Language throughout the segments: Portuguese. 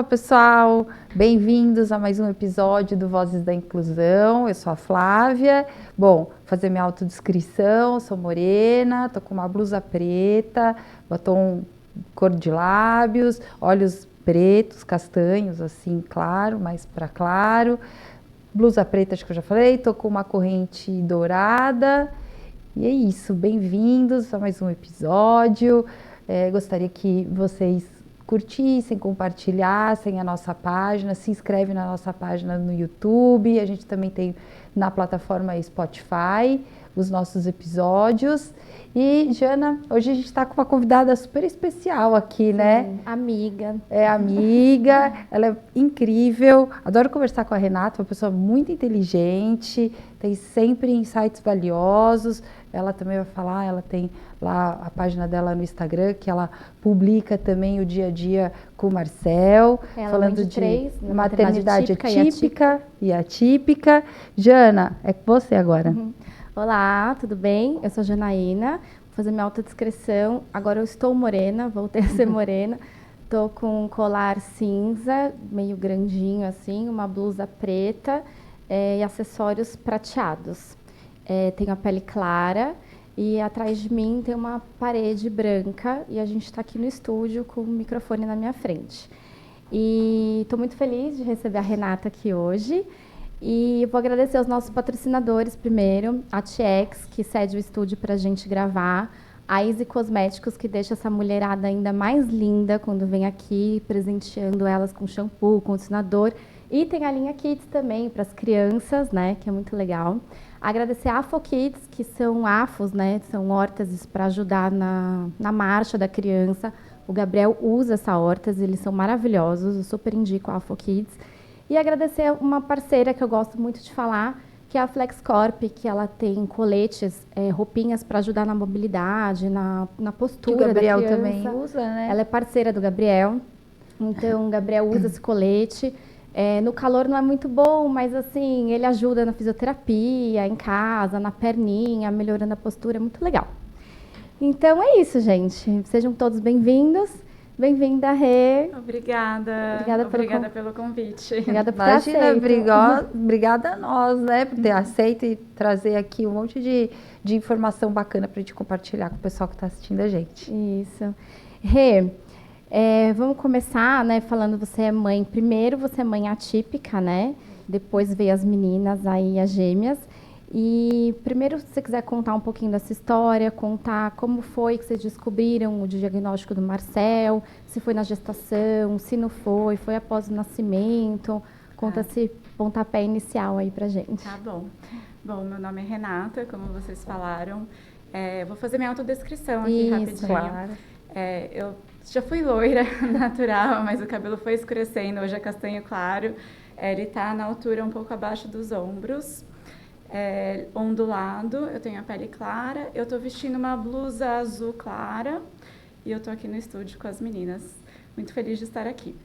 Fala pessoal, bem-vindos a mais um episódio do Vozes da Inclusão. Eu sou a Flávia. Bom, vou fazer minha autodescrição, sou morena, tô com uma blusa preta, batom cor de lábios, olhos pretos, castanhos, assim, claro, mais para claro. Blusa preta, acho que eu já falei, tô com uma corrente dourada. E é isso, bem-vindos a mais um episódio. Gostaria que vocês curtissem, compartilhassem a nossa página, se inscreve na nossa página no YouTube, a gente também tem na plataforma Spotify os nossos episódios. E, Jana, hoje a gente está com uma convidada super especial aqui, Sim, né? amiga. É amiga, ela é incrível, adoro conversar com a Renata, uma pessoa muito inteligente, tem sempre insights valiosos. Ela também vai falar, ela tem lá a página dela no Instagram, que ela publica também o dia a dia com o Marcel, Ela falando de três, maternidade típica e atípica. Jana, é com você agora. Olá, tudo bem? Eu sou Janaína, vou fazer minha autodescrição. Agora eu estou morena, voltei a ser morena. Estou com um colar cinza, meio grandinho assim, uma blusa preta e acessórios prateados. Tenho a pele clara e atrás de mim tem uma parede branca e a gente está aqui no estúdio com o microfone na minha frente. E estou muito feliz de receber a Renata aqui hoje. E vou agradecer aos nossos patrocinadores primeiro, a TX, que cede o estúdio para a gente gravar, a Easy Cosméticos, que deixa essa mulherada ainda mais linda quando vem aqui, presenteando elas com shampoo, condicionador. E tem a linha Kids também, para as crianças, né, que é muito legal. Agradecer a Afo Kids, que são afos, né, são órteses para ajudar na marcha da criança. O Gabriel usa essa órtese, eles são maravilhosos, eu super indico a Afo Kids. E agradecer uma parceira que eu gosto muito de falar, que é a FlexCorp, que ela tem coletes, roupinhas para ajudar na mobilidade, na postura da criança. O Gabriel também usa, né? Ela é parceira do Gabriel, então o Gabriel usa esse colete. No calor não é muito bom, mas assim, ele ajuda na fisioterapia, em casa, na perninha, melhorando a postura, é muito legal. Então é isso, gente. Sejam todos bem-vindos. Bem-vinda, Rê. Obrigada pelo convite. Obrigada por ter aceito. Obrigada a nós, né, por ter aceito e trazer aqui um monte de informação bacana para a gente compartilhar com o pessoal que está assistindo a gente. Isso. Rê, vamos começar, né, falando você é mãe. Primeiro, você é mãe atípica, né? Depois veio as meninas, aí as gêmeas. E primeiro, se você quiser contar um pouquinho dessa história, contar como foi que vocês descobriram o diagnóstico do Marcel, se foi na gestação, se não foi após o nascimento. Conta esse pontapé inicial aí pra gente. Tá bom. Bom, meu nome é Renata, como vocês falaram. Vou fazer minha autodescrição aqui rapidinho. Claro. Eu já fui loira natural, mas o cabelo foi escurecendo, hoje é castanho claro. Ele tá na altura um pouco abaixo dos ombros. Ondulado, eu tenho a pele clara, eu tô vestindo uma blusa azul clara e eu tô aqui no estúdio com as meninas. Muito feliz de estar aqui.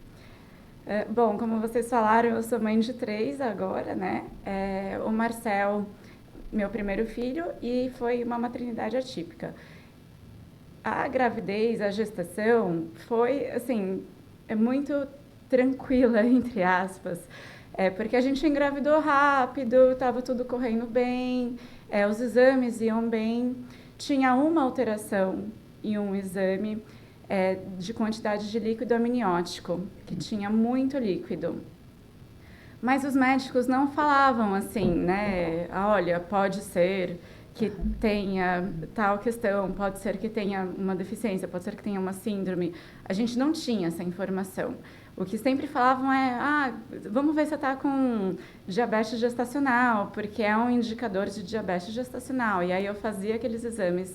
Bom, como vocês falaram, eu sou mãe de 3 agora, né? O Marcel, meu primeiro filho, e foi uma maternidade atípica. A gravidez, a gestação foi, assim, muito tranquila, entre aspas. Porque a gente engravidou rápido, estava tudo correndo bem, os exames iam bem. Tinha uma alteração em um exame de quantidade de líquido amniótico, que tinha muito líquido. Mas os médicos não falavam assim, né? Olha, pode ser que tenha tal questão, pode ser que tenha uma deficiência, pode ser que tenha uma síndrome. A gente não tinha essa informação. O que sempre falavam vamos ver se você está com diabetes gestacional, porque é um indicador de diabetes gestacional. E aí eu fazia aqueles exames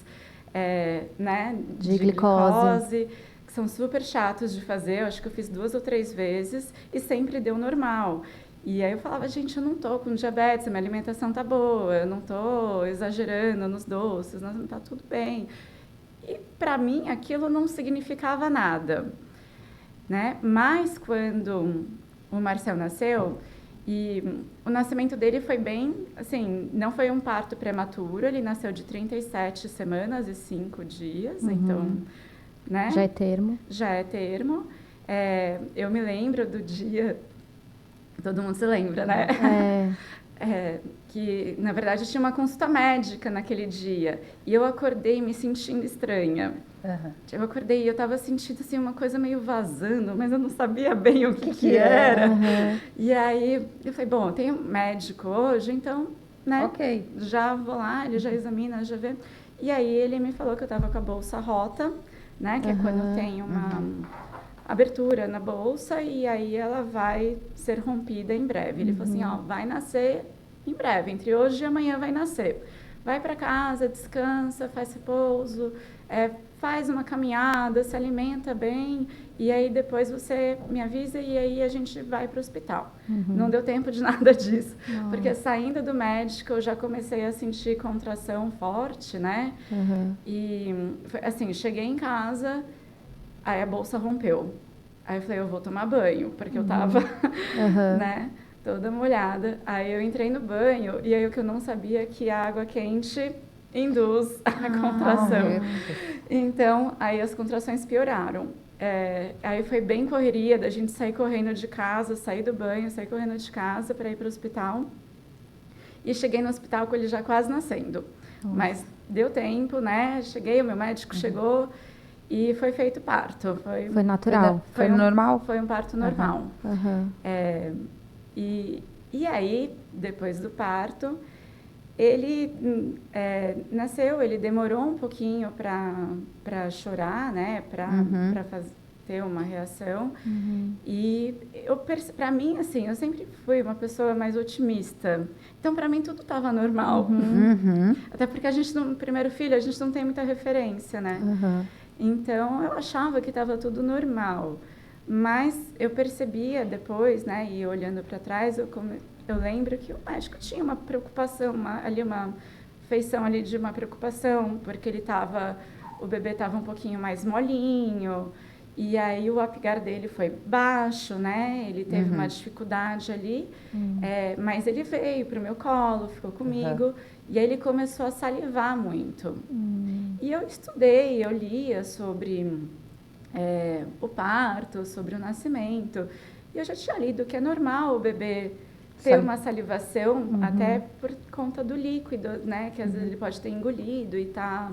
né, de glicose, que são super chatos de fazer. Eu acho que eu fiz 2 ou 3 vezes e sempre deu normal. E aí eu falava, gente, eu não estou com diabetes, a minha alimentação está boa, eu não estou exagerando nos doces, não está tudo bem. E para mim aquilo não significava nada. Né? Mas quando o Marcel nasceu, e o nascimento dele foi bem, assim, não foi um parto prematuro, ele nasceu de 37 semanas e 5 dias, então, né? Já é termo. Já é termo. Eu me lembro do dia, todo mundo se lembra, né? Que, na verdade, eu tinha uma consulta médica naquele dia. E eu acordei me sentindo estranha. Eu acordei e eu estava sentindo assim, uma coisa meio vazando, mas eu não sabia bem o que era. E aí eu falei, bom, eu tenho médico hoje, então, né? Já vou lá, ele já examina, já vê. E aí ele me falou que eu estava com a bolsa rota, né? Que é quando tem uma abertura na bolsa e aí ela vai ser rompida em breve. Ele falou assim, ó, vai nascer em breve, entre hoje e amanhã vai nascer. Vai para casa, descansa, faz repouso, faz uma caminhada, se alimenta bem e aí depois você me avisa e aí a gente vai para o hospital. Não deu tempo de nada disso, porque saindo do médico eu já comecei a sentir contração forte, né? E assim, cheguei em casa, aí a bolsa rompeu. Aí eu falei, eu vou tomar banho, porque eu tava, né, toda molhada. Aí eu entrei no banho e aí o que eu não sabia é que a água quente induz a contração. Então, aí as contrações pioraram. Aí foi bem correria da gente sair correndo de casa, sair do banho, sair correndo de casa para ir para o hospital. E cheguei no hospital com ele já quase nascendo. Mas deu tempo, né? Cheguei, o meu médico chegou e foi feito parto. Foi natural? Foi normal? Foi um parto normal. E aí, depois do parto, ele nasceu, ele demorou um pouquinho para chorar, né? Para ter uma reação. E para mim, assim, eu sempre fui uma pessoa mais otimista. Então, para mim, tudo estava normal. Até porque a gente, no primeiro filho, a gente não tem muita referência, né? Então, eu achava que estava tudo normal. Mas eu percebia depois, né? E olhando para trás, eu lembro que o médico tinha uma preocupação, uma feição ali de uma preocupação, porque o bebê estava um pouquinho mais molinho, e aí o Apgar dele foi baixo, né? Ele teve uma dificuldade ali, mas ele veio para o meu colo, ficou comigo, e aí ele começou a salivar muito. E eu estudei, eu lia sobre o parto, sobre o nascimento, e eu já tinha lido que é normal o bebê ter uma salivação, até por conta do líquido, né? Que às vezes ele pode ter engolido e tá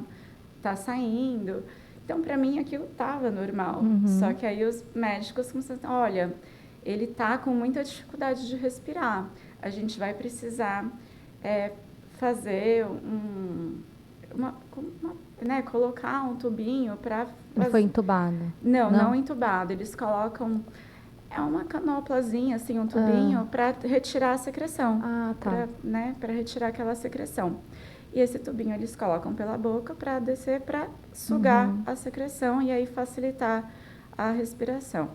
saindo. Então, para mim, aquilo estava normal. Só que aí os médicos começaram, olha, ele está com muita dificuldade de respirar. A gente vai precisar fazer né, colocar um tubinho para... Não foi entubado? Não entubado. Eles colocam... uma canoplazinha, assim, um tubinho para retirar a secreção. Para retirar aquela secreção. E esse tubinho eles colocam pela boca para descer, para sugar a secreção e aí facilitar a respiração.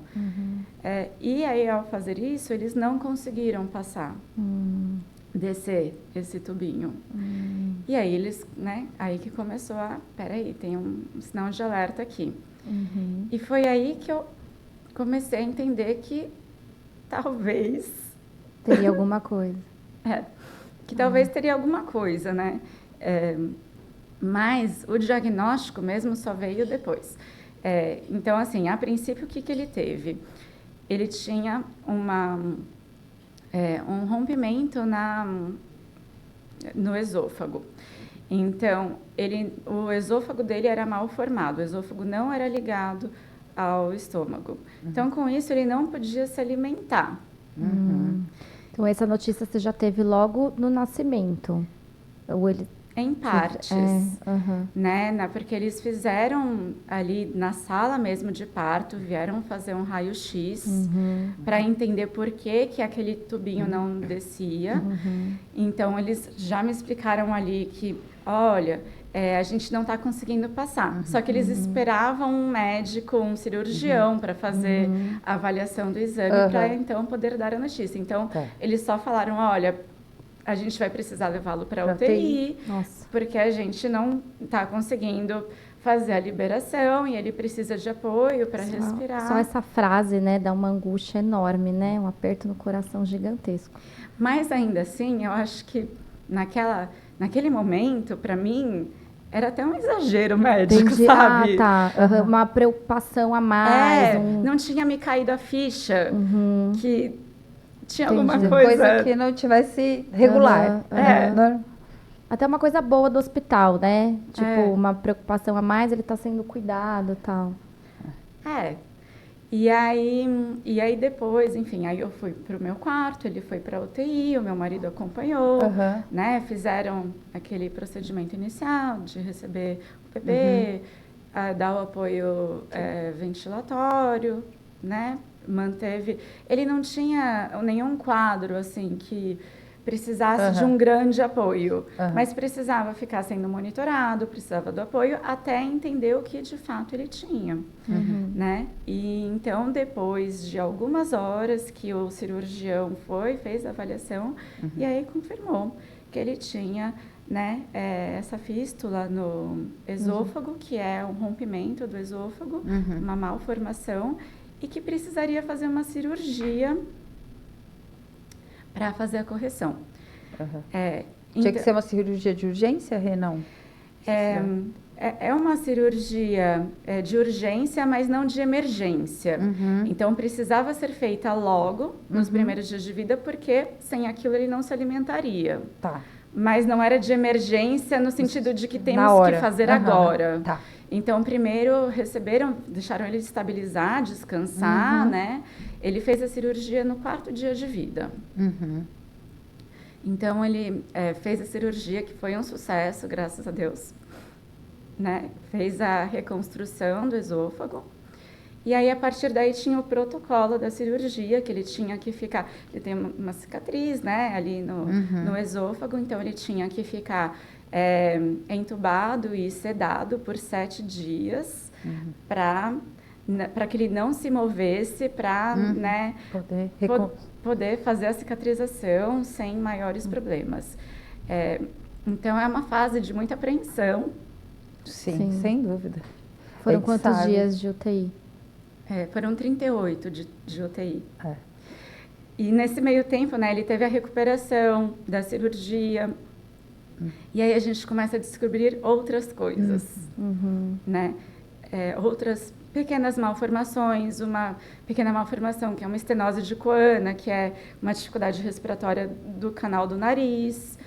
E aí, ao fazer isso, eles não conseguiram descer esse tubinho. E aí eles, né, aí que começou peraí, tem um sinal de alerta aqui. E foi aí que eu comecei a entender que talvez... Teria alguma coisa. Talvez teria alguma coisa, né? Mas o diagnóstico mesmo só veio depois. Então, assim, a princípio, o que ele teve? Ele tinha um rompimento no esôfago. Então, o esôfago dele era mal formado, o esôfago não era ligado ao estômago. Então, com isso, ele não podia se alimentar. Então, essa notícia você já teve logo no nascimento? Ou ele... Em partes, né? Porque eles fizeram ali na sala mesmo de parto, vieram fazer um raio-x para entender por que aquele tubinho não descia. Então, eles já me explicaram ali que, olha, a gente não está conseguindo passar. Só que eles esperavam um médico, um cirurgião para fazer a avaliação do exame para então poder dar a notícia. Então, eles só falaram, olha, a gente vai precisar levá-lo para a UTI, porque a gente não está conseguindo fazer a liberação e ele precisa de apoio para respirar. Só essa frase, né, dá uma angústia enorme, né, um aperto no coração gigantesco. Mas ainda assim, eu acho que naquele momento, para mim, era até um exagero médico, Entendi. sabe? Ah, tá. Uhum. Uma preocupação a mais. Não tinha me caído a ficha que tinha Entendi. alguma Coisa que não tivesse regular. Até uma coisa boa do hospital, né? Tipo, É. uma preocupação a mais, ele tá sendo cuidado e tal. E aí depois, enfim, aí eu fui pro meu quarto, ele foi pra UTI, o meu marido acompanhou, né? Fizeram aquele procedimento inicial de receber o bebê, dar o apoio ventilatório, né? Manteve... Ele não tinha nenhum quadro, assim, que precisasse de um grande apoio, mas precisava ficar sendo monitorado, precisava do apoio até entender o que de fato ele tinha, né? E então, depois de algumas horas que o cirurgião fez a avaliação e aí confirmou que ele tinha, né, essa fístula no esôfago, que é um rompimento do esôfago, uma malformação, e que precisaria fazer uma cirurgia para fazer a correção. Tinha que ser uma cirurgia de urgência, Rê, não? É uma cirurgia de urgência, mas não de emergência. Então, precisava ser feita logo, nos primeiros dias de vida, porque sem aquilo ele não se alimentaria. Tá. Mas não era de emergência no sentido de que temos que fazer agora. Tá. Então, primeiro deixaram ele estabilizar, descansar, né? Ele fez a cirurgia no 4º dia de vida. Então, ele fez a cirurgia, que foi um sucesso, graças a Deus, né? Fez a reconstrução do esôfago. E aí, a partir daí, tinha o protocolo da cirurgia, que ele tinha que ficar... Ele tem uma cicatriz, né, ali no esôfago, então ele tinha que ficar entubado e sedado por 7 dias para que ele não se movesse, para né, poder fazer a cicatrização sem maiores problemas. Então, é uma fase de muita apreensão. Sim, sem dúvida. Foram quantos dias de UTI? Foram 38 de UTI. E nesse meio tempo, né, ele teve a recuperação da cirurgia. E aí a gente começa a descobrir outras coisas, né? Outras pequenas malformações, uma pequena malformação que é uma estenose de Coana, que é uma dificuldade respiratória do canal do nariz,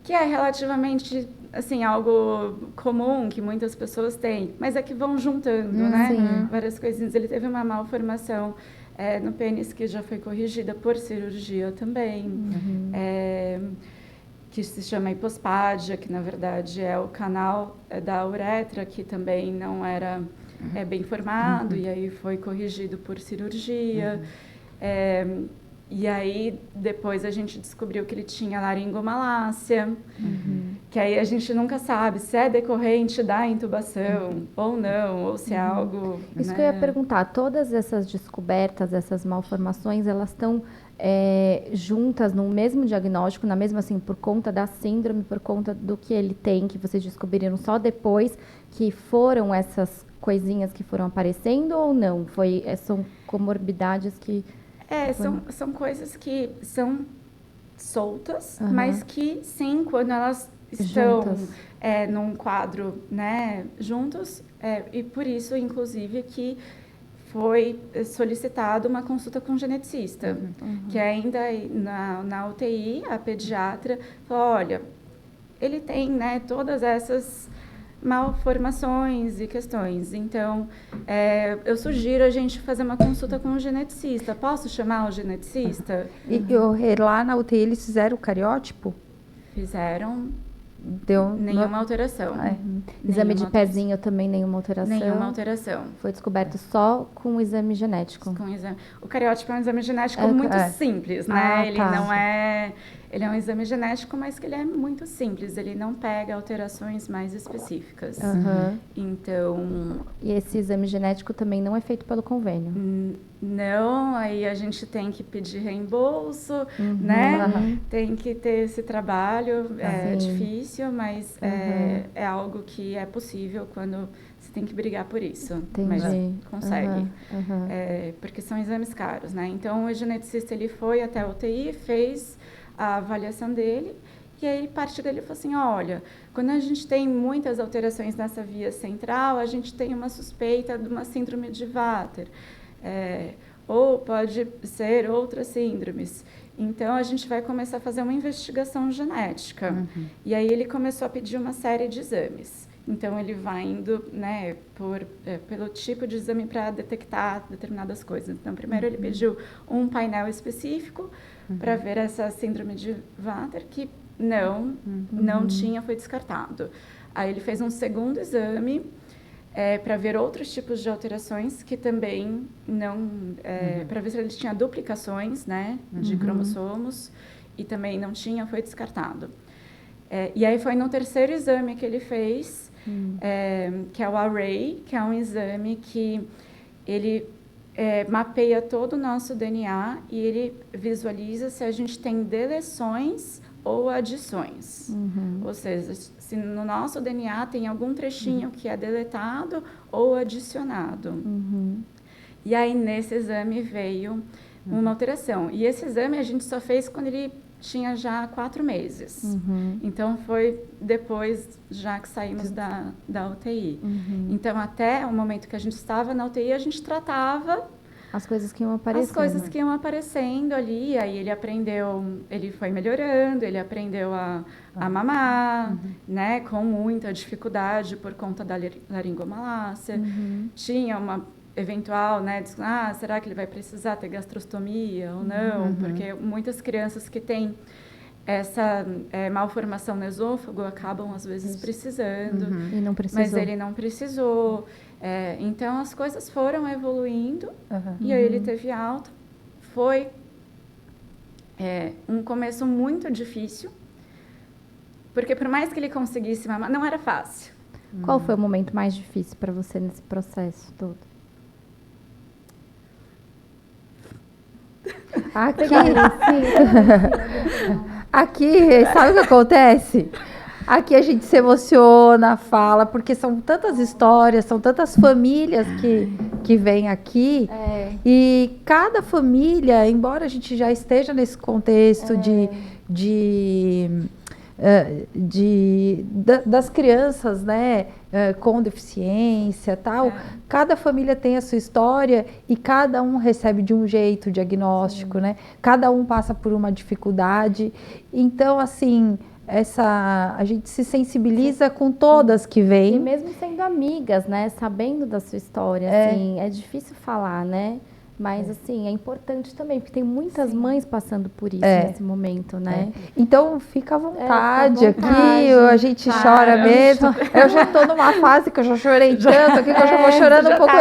que é relativamente, assim, algo comum que muitas pessoas têm, mas é que vão juntando, né? Várias coisinhas. Ele teve uma malformação no pênis que já foi corrigida por cirurgia também, que se chama hipospádia, que na verdade é o canal da uretra, que também não era bem formado, e aí foi corrigido por cirurgia. E aí, depois a gente descobriu que ele tinha laringomalácia, que aí a gente nunca sabe se é decorrente da intubação ou não, ou se é algo... Isso né? que eu ia perguntar, todas essas descobertas, essas malformações, elas estão juntas no mesmo diagnóstico, na mesma, assim, por conta da síndrome, por conta do que ele tem, que vocês descobriram só depois que foram essas coisinhas que foram aparecendo ou não? São comorbidades que... São coisas que são soltas, mas que, sim, quando elas estão num quadro, né, juntos, e por isso, inclusive, que foi solicitado uma consulta com geneticista, que ainda na UTI, a pediatra falou, olha, ele tem, né, todas essas malformações e questões. Então, eu sugiro a gente fazer uma consulta com o geneticista. Posso chamar o geneticista? E lá na UTI eles fizeram o cariótipo? Fizeram. Deu nenhuma alteração. Exame de pezinho também, nenhuma alteração? Nenhuma alteração. Foi descoberto só com o exame genético? O cariótipo é um exame genético muito simples, né? Ele não é... Ele é um exame genético, mas que ele é muito simples. Ele não pega alterações mais específicas. Então... E esse exame genético também não é feito pelo convênio? Não, aí a gente tem que pedir reembolso, né? Tem que ter esse trabalho. É difícil, mas é algo que é possível quando você tem que brigar por isso. Entendi. Mas consegue. Porque são exames caros, né? Então, o geneticista ele foi até a UTI, fez a avaliação dele E aí, a partir dele, ele falou assim, olha, quando a gente tem muitas alterações nessa via central, a gente tem uma suspeita de uma síndrome de Vater, ou pode ser outras síndromes. Então, a gente vai começar a fazer uma investigação genética. E aí, ele começou a pedir uma série de exames. Então, ele vai indo, né, pelo tipo de exame para detectar determinadas coisas. Então, primeiro ele pediu um painel específico para ver essa síndrome de Vater, que não tinha, foi descartado. Aí ele fez um segundo exame para ver outros tipos de alterações que também não... para ver se ele tinha duplicações, né, de cromossomos, e também não tinha, foi descartado. E aí foi no terceiro exame que ele fez, que é o Array, que é um exame que ele mapeia todo o nosso DNA e ele visualiza se a gente tem deleções ou adições. Ou seja, se no nosso DNA tem algum trechinho que é deletado ou adicionado. E aí, nesse exame, veio uma alteração. E esse exame a gente só fez quando ele tinha já 4 meses. Então, foi depois, já que saímos da UTI. Então, até o momento que a gente estava na UTI, a gente tratava as coisas que iam aparecendo. As coisas que iam aparecendo ali. Aí ele aprendeu, ele foi melhorando, ele aprendeu a mamar, né, com muita dificuldade por conta da laringomalácia. Tinha uma eventual, né, será que ele vai precisar ter gastrostomia ou não? Porque muitas crianças que têm essa malformação no esôfago acabam, às vezes, precisando. E não precisou. Mas ele não precisou. Então, as coisas foram evoluindo e aí ele teve alta. Foi um começo muito difícil, porque por mais que ele conseguisse mamar, não era fácil. Qual foi o momento mais difícil para você nesse processo todo? Aqui, sabe o que acontece? Aqui a gente se emociona, fala, porque são tantas histórias, são tantas famílias que vêm aqui. E cada família, embora a gente já esteja nesse contexto das crianças, né, com deficiência, tal, cada família tem a sua história e cada um recebe de um jeito o diagnóstico, né? Cada um passa por uma dificuldade. Então, assim, a gente se sensibiliza com todas que vêm. E mesmo sendo amigas, né, sabendo da sua história, assim, é difícil falar, né? Mas, assim, é importante também, porque tem muitas mães passando por isso nesse momento, né? Então, fica à vontade, aqui, a gente chora mesmo. Eu já estou numa fase que eu já chorei tanto, aqui que eu já vou chorando um pouco.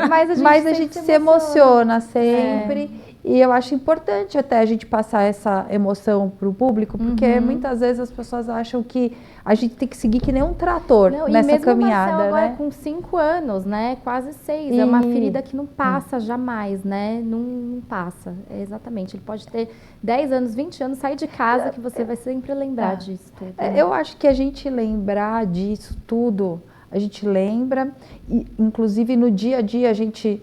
Mas a gente se emociona sempre. E eu acho importante até a gente passar essa emoção para o público, porque muitas vezes as pessoas acham que a gente tem que seguir que nem um trator nessa caminhada, o Marcel agora né? Com 5 anos, né? Quase 6. É uma ferida que não passa jamais, né? Não passa. Exatamente. Ele pode ter 10 anos, 20 anos, sair de casa que você vai sempre lembrar disso tudo. Né? Eu acho que a gente lembrar disso tudo, a gente lembra, e inclusive no dia a dia a gente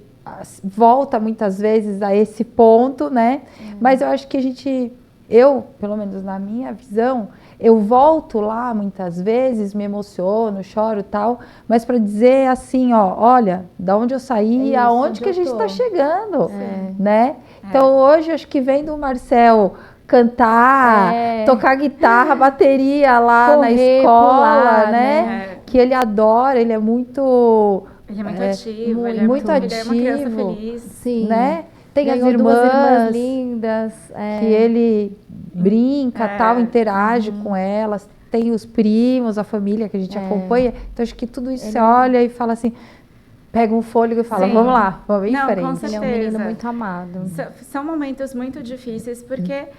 volta muitas vezes a esse ponto, né? Mas eu acho que eu, pelo menos na minha visão, eu volto lá muitas vezes, me emociono, choro e tal, mas para dizer assim, olha, da onde eu saí, aonde que a gente está chegando, né? Então hoje acho que vendo o Marcel cantar, tocar guitarra, bateria lá na escola, pular, né? Que ele adora, ele é muito... Ele é muito ativo, ele é muito ativo, ele é uma criança feliz. Sim. Né? Tem as duas irmãs lindas. Que ele brinca, tal, interage com elas. Tem os primos, a família que a gente acompanha. Então, acho que tudo isso você olha e fala assim, pega um fôlego e fala, vamos lá, vamos em frente. Com certeza. Ele é um menino muito amado. São momentos muito difíceis, porque...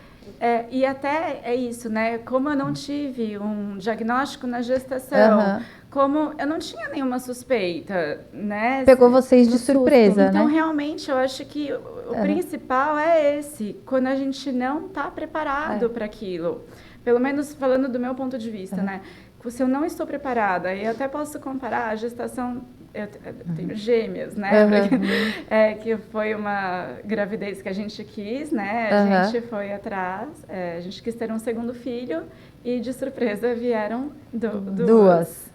e até é isso, né? Como eu não tive um diagnóstico na gestação, como eu não tinha nenhuma suspeita, né? Pegou vocês de surpresa, então, né? realmente, eu acho que o principal é esse, quando a gente não está preparado para aquilo. Pelo menos falando do meu ponto de vista, né? Se eu não estou preparada, e até posso comparar a gestação eu tenho gêmeas, né? Que foi uma gravidez que a gente quis, né? A gente foi atrás, a gente quis ter um segundo filho e de surpresa vieram duas.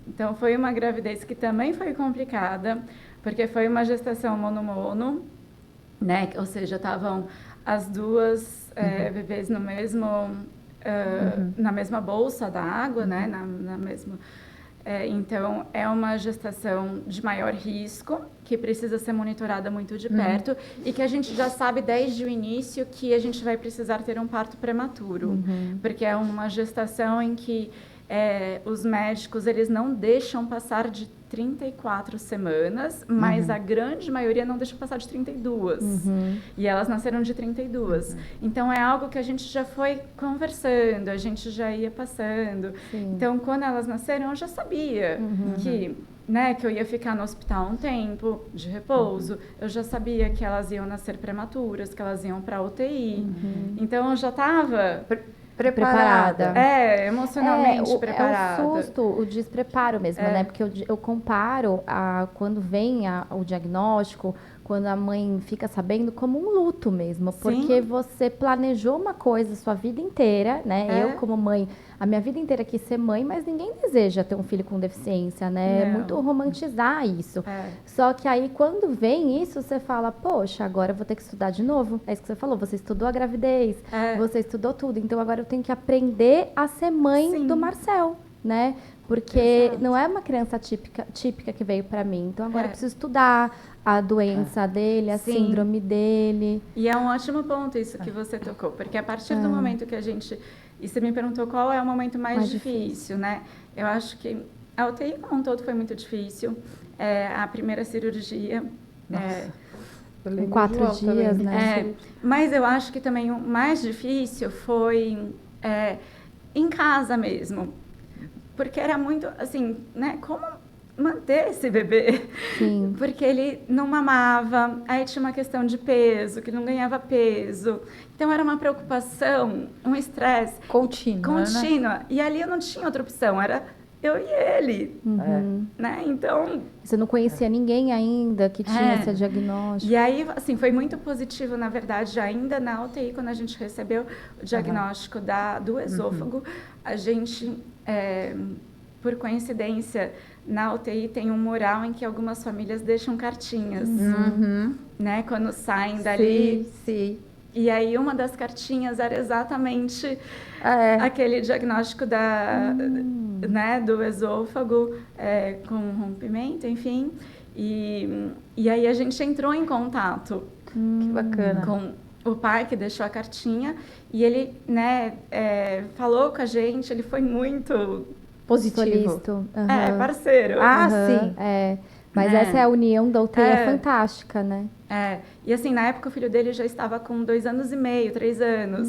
Então foi uma gravidez que também foi complicada, porque foi uma gestação mono-mono, né? Ou seja, estavam as duas bebês no mesmo, na mesma bolsa da água, né? Na mesma... então, é uma gestação de maior risco, que precisa ser monitorada muito de perto e que a gente já sabe desde o início que a gente vai precisar ter um parto prematuro, porque é uma gestação em que os médicos eles não deixam passar de 34 semanas, mas a grande maioria não deixa passar de 32. E elas nasceram de 32. Então, é algo que a gente já foi conversando, a gente já ia passando. Então, quando elas nasceram, eu já sabia que, né, que eu ia ficar no hospital um tempo de repouso. Eu já sabia que elas iam nascer prematuras, que elas iam para UTI. Então, eu já estava... Preparada. Emocionalmente preparada. É o susto, o despreparo mesmo, né? Porque eu comparo quando vem o diagnóstico, quando a mãe fica sabendo, como um luto mesmo. Porque você planejou uma coisa sua vida inteira, né? Eu, como mãe, a minha vida inteira quis ser mãe, mas ninguém deseja ter um filho com deficiência, né? É muito romantizar isso. Só que aí, quando vem isso, você fala, poxa, agora eu vou ter que estudar de novo. É isso que você falou, você estudou a gravidez, você estudou tudo. Então, agora eu tenho que aprender a ser mãe do Marcel, né? Porque não é uma criança típica que veio para mim. Então, agora eu preciso estudar a doença dele, a síndrome dele. E é um ótimo ponto isso que você tocou. Porque a partir do momento que a gente... E você me perguntou qual é o momento mais difícil, né? Eu acho que a UTI como um todo foi muito difícil. A primeira cirurgia... Em 4 dias, né? Mas eu acho que também o mais difícil foi em casa mesmo. Porque era muito, assim, né? Como manter esse bebê? Sim. Porque ele não mamava, aí tinha uma questão de peso, que não ganhava peso. Então, era uma preocupação, um estresse... Contínua, né? E ali eu não tinha outra opção, era eu e ele, né? Então... Você não conhecia ninguém ainda que tinha esse diagnóstico. E aí, assim, foi muito positivo, na verdade, ainda na UTI, quando a gente recebeu o diagnóstico do esôfago, a gente, por coincidência, na UTI tem um mural em que algumas famílias deixam cartinhas, né? Quando saem dali. Sim. E aí, uma das cartinhas era exatamente aquele diagnóstico né, do esôfago com rompimento, enfim. E aí, a gente entrou em contato. Que bacana. Com o pai que deixou a cartinha. E ele, né, falou com a gente, ele foi muito... positivo. Parceiro. Sim. Mas essa é a união da UTI, é fantástica, né? E assim, na época o filho dele já estava com 2 anos e meio, 3 anos.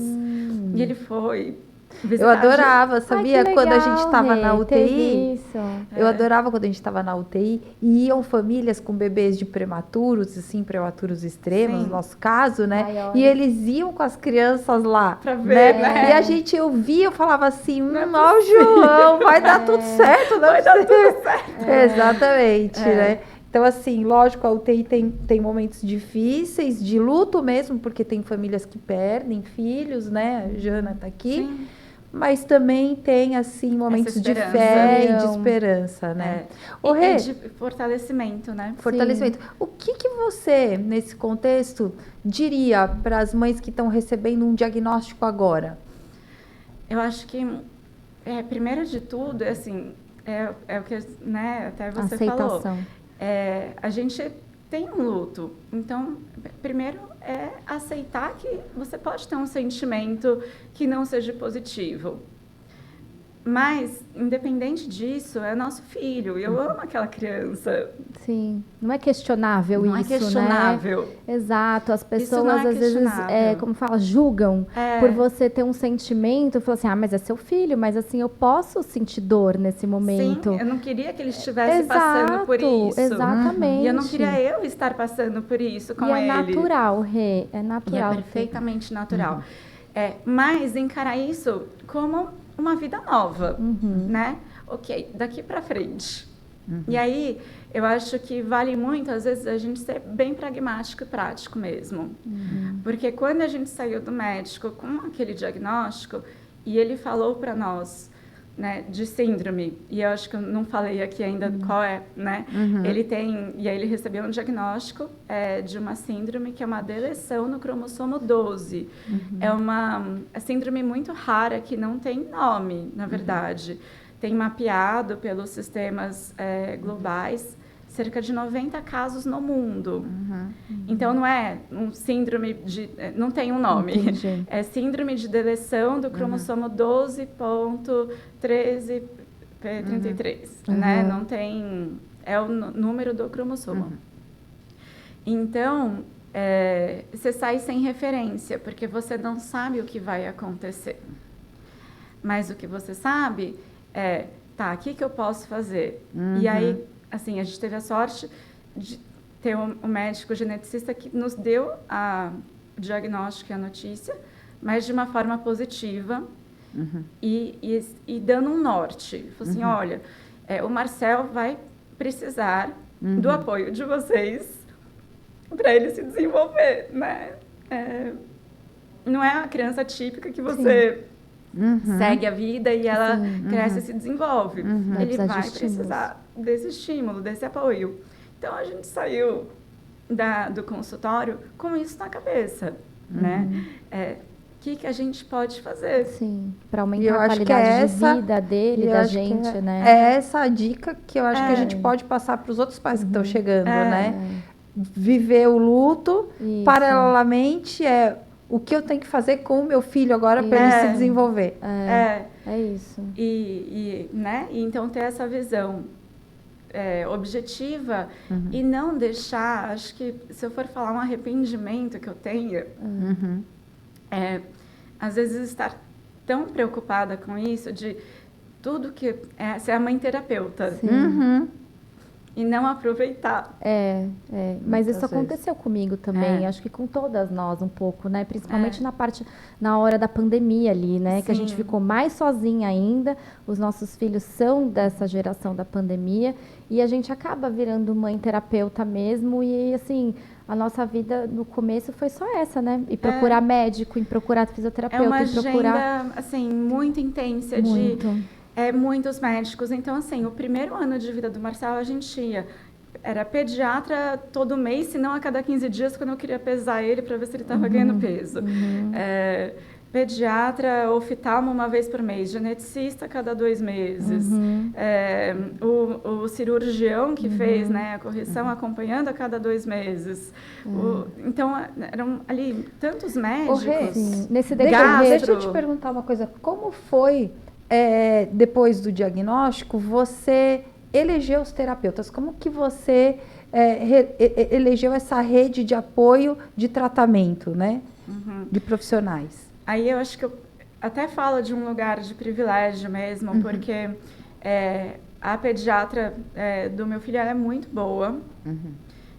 E ele foi visitar. Eu adorava, sabia? Legal, quando a gente estava na UTI. Isso. Eu adorava quando a gente estava na UTI e iam famílias com bebês de prematuros, assim, prematuros extremos, no nosso caso, né? E eles iam com as crianças lá. Pra ver, né? E eu via, eu falava assim, ó, João, vai dar tudo certo, vai dar tudo certo. Exatamente, né? Então, assim, lógico, a UTI tem momentos difíceis, de luto mesmo, porque tem famílias que perdem filhos, né? A Jana está aqui. Sim. Mas também tem, assim, momentos de fé e de esperança, né? E de fortalecimento, né? Fortalecimento. Sim. O que você, nesse contexto, diria para as mães que estão recebendo um diagnóstico agora? Eu acho que, primeiro de tudo, assim, é o que, né, até você aceitação. Falou. A gente tem um luto. Então, primeiro é aceitar que você pode ter um sentimento que não seja positivo. Mas, independente disso, é nosso filho. Eu amo aquela criança. Sim. Não é questionável isso, né? Não é questionável. Exato. As pessoas, às vezes, como fala, julgam por você ter um sentimento. Falam assim, mas é seu filho. Mas, assim, eu posso sentir dor nesse momento. Sim, eu não queria que ele estivesse passando por isso. Exatamente. E eu não queria eu estar passando por isso com ele. É natural, Rê. É natural. E é perfeitamente natural. Mas encarar isso como uma vida nova, né? Ok, daqui para frente, E aí, eu acho que vale muito, às vezes, a gente ser bem pragmático e prático mesmo. Porque quando a gente saiu do médico com aquele diagnóstico, e ele falou para nós, né, de síndrome, e eu acho que eu não falei aqui ainda qual é, né? Ele tem, e aí ele recebeu um diagnóstico de uma síndrome que é uma deleção no cromossomo 12. É uma síndrome muito rara que não tem nome, na verdade. Tem mapeado pelos sistemas globais cerca de 90 casos no mundo. Então, não é um síndrome de... não tem um nome. Entendi. É síndrome de deleção do cromossomo 12.13p33. Né? Não tem... É o número do cromossomo. Então, você sai sem referência, porque você não sabe o que vai acontecer. Mas o que você sabe tá, o que eu posso fazer? E aí, assim, a gente teve a sorte de ter um médico geneticista que nos deu o diagnóstico e a notícia, mas de uma forma positiva e dando um norte. Falou assim, olha, o Marcel vai precisar do apoio de vocês para ele se desenvolver, né? Não é a criança típica que você... segue a vida e ela cresce e se desenvolve. Ele vai precisar desse estímulo, desse apoio. Então, a gente saiu do consultório com isso na cabeça, né? O que a gente pode fazer? Sim, para aumentar a qualidade de vida dele, da gente, né? É essa a dica que eu acho que a gente pode passar para os outros pais que estão chegando, né? Viver o luto, paralelamente, o que eu tenho que fazer com o meu filho agora para ele se desenvolver. É isso. Né? E então ter essa visão objetiva e não deixar, acho que se eu for falar um arrependimento que eu tenho, às vezes estar tão preocupada com isso, de tudo que ser a mãe terapeuta. E não aproveitar. Mas isso aconteceu comigo também, acho que com todas nós um pouco, né? Principalmente na hora da pandemia ali, né? Que a gente ficou mais sozinha ainda, os nossos filhos são dessa geração da pandemia e a gente acaba virando mãe terapeuta mesmo e assim, a nossa vida no começo foi só essa, né? E procurar médico, e procurar fisioterapeuta, uma e procurar... agenda, assim, muito intensa muitos médicos. Então, assim, o primeiro ano de vida do Marcel, a gente era pediatra todo mês, se não a cada 15 dias, quando eu queria pesar ele para ver se ele estava ganhando peso. Pediatra, oftalmo uma vez por mês, geneticista cada 2 meses. O cirurgião que fez, né, a correção acompanhando a cada 2 meses. Então, eram ali tantos médicos. Nesse deixa eu te perguntar uma coisa. Como foi... depois do diagnóstico, você elegeu os terapeutas? Como que você elegeu essa rede de apoio de tratamento, né? De profissionais? Aí eu acho que eu até falo de um lugar de privilégio mesmo, porque a pediatra do meu filho ela é muito boa.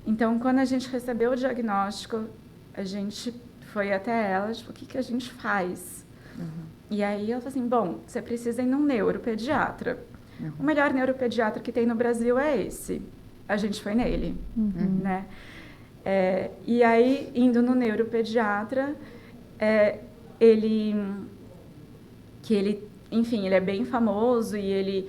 Então, quando a gente recebeu o diagnóstico, a gente foi até ela, tipo, o que a gente faz? E aí ela falou assim, bom, você precisa ir num neuropediatra. O melhor neuropediatra que tem no Brasil é esse. A gente foi nele, né? E aí, indo no neuropediatra, enfim, ele é bem famoso e ele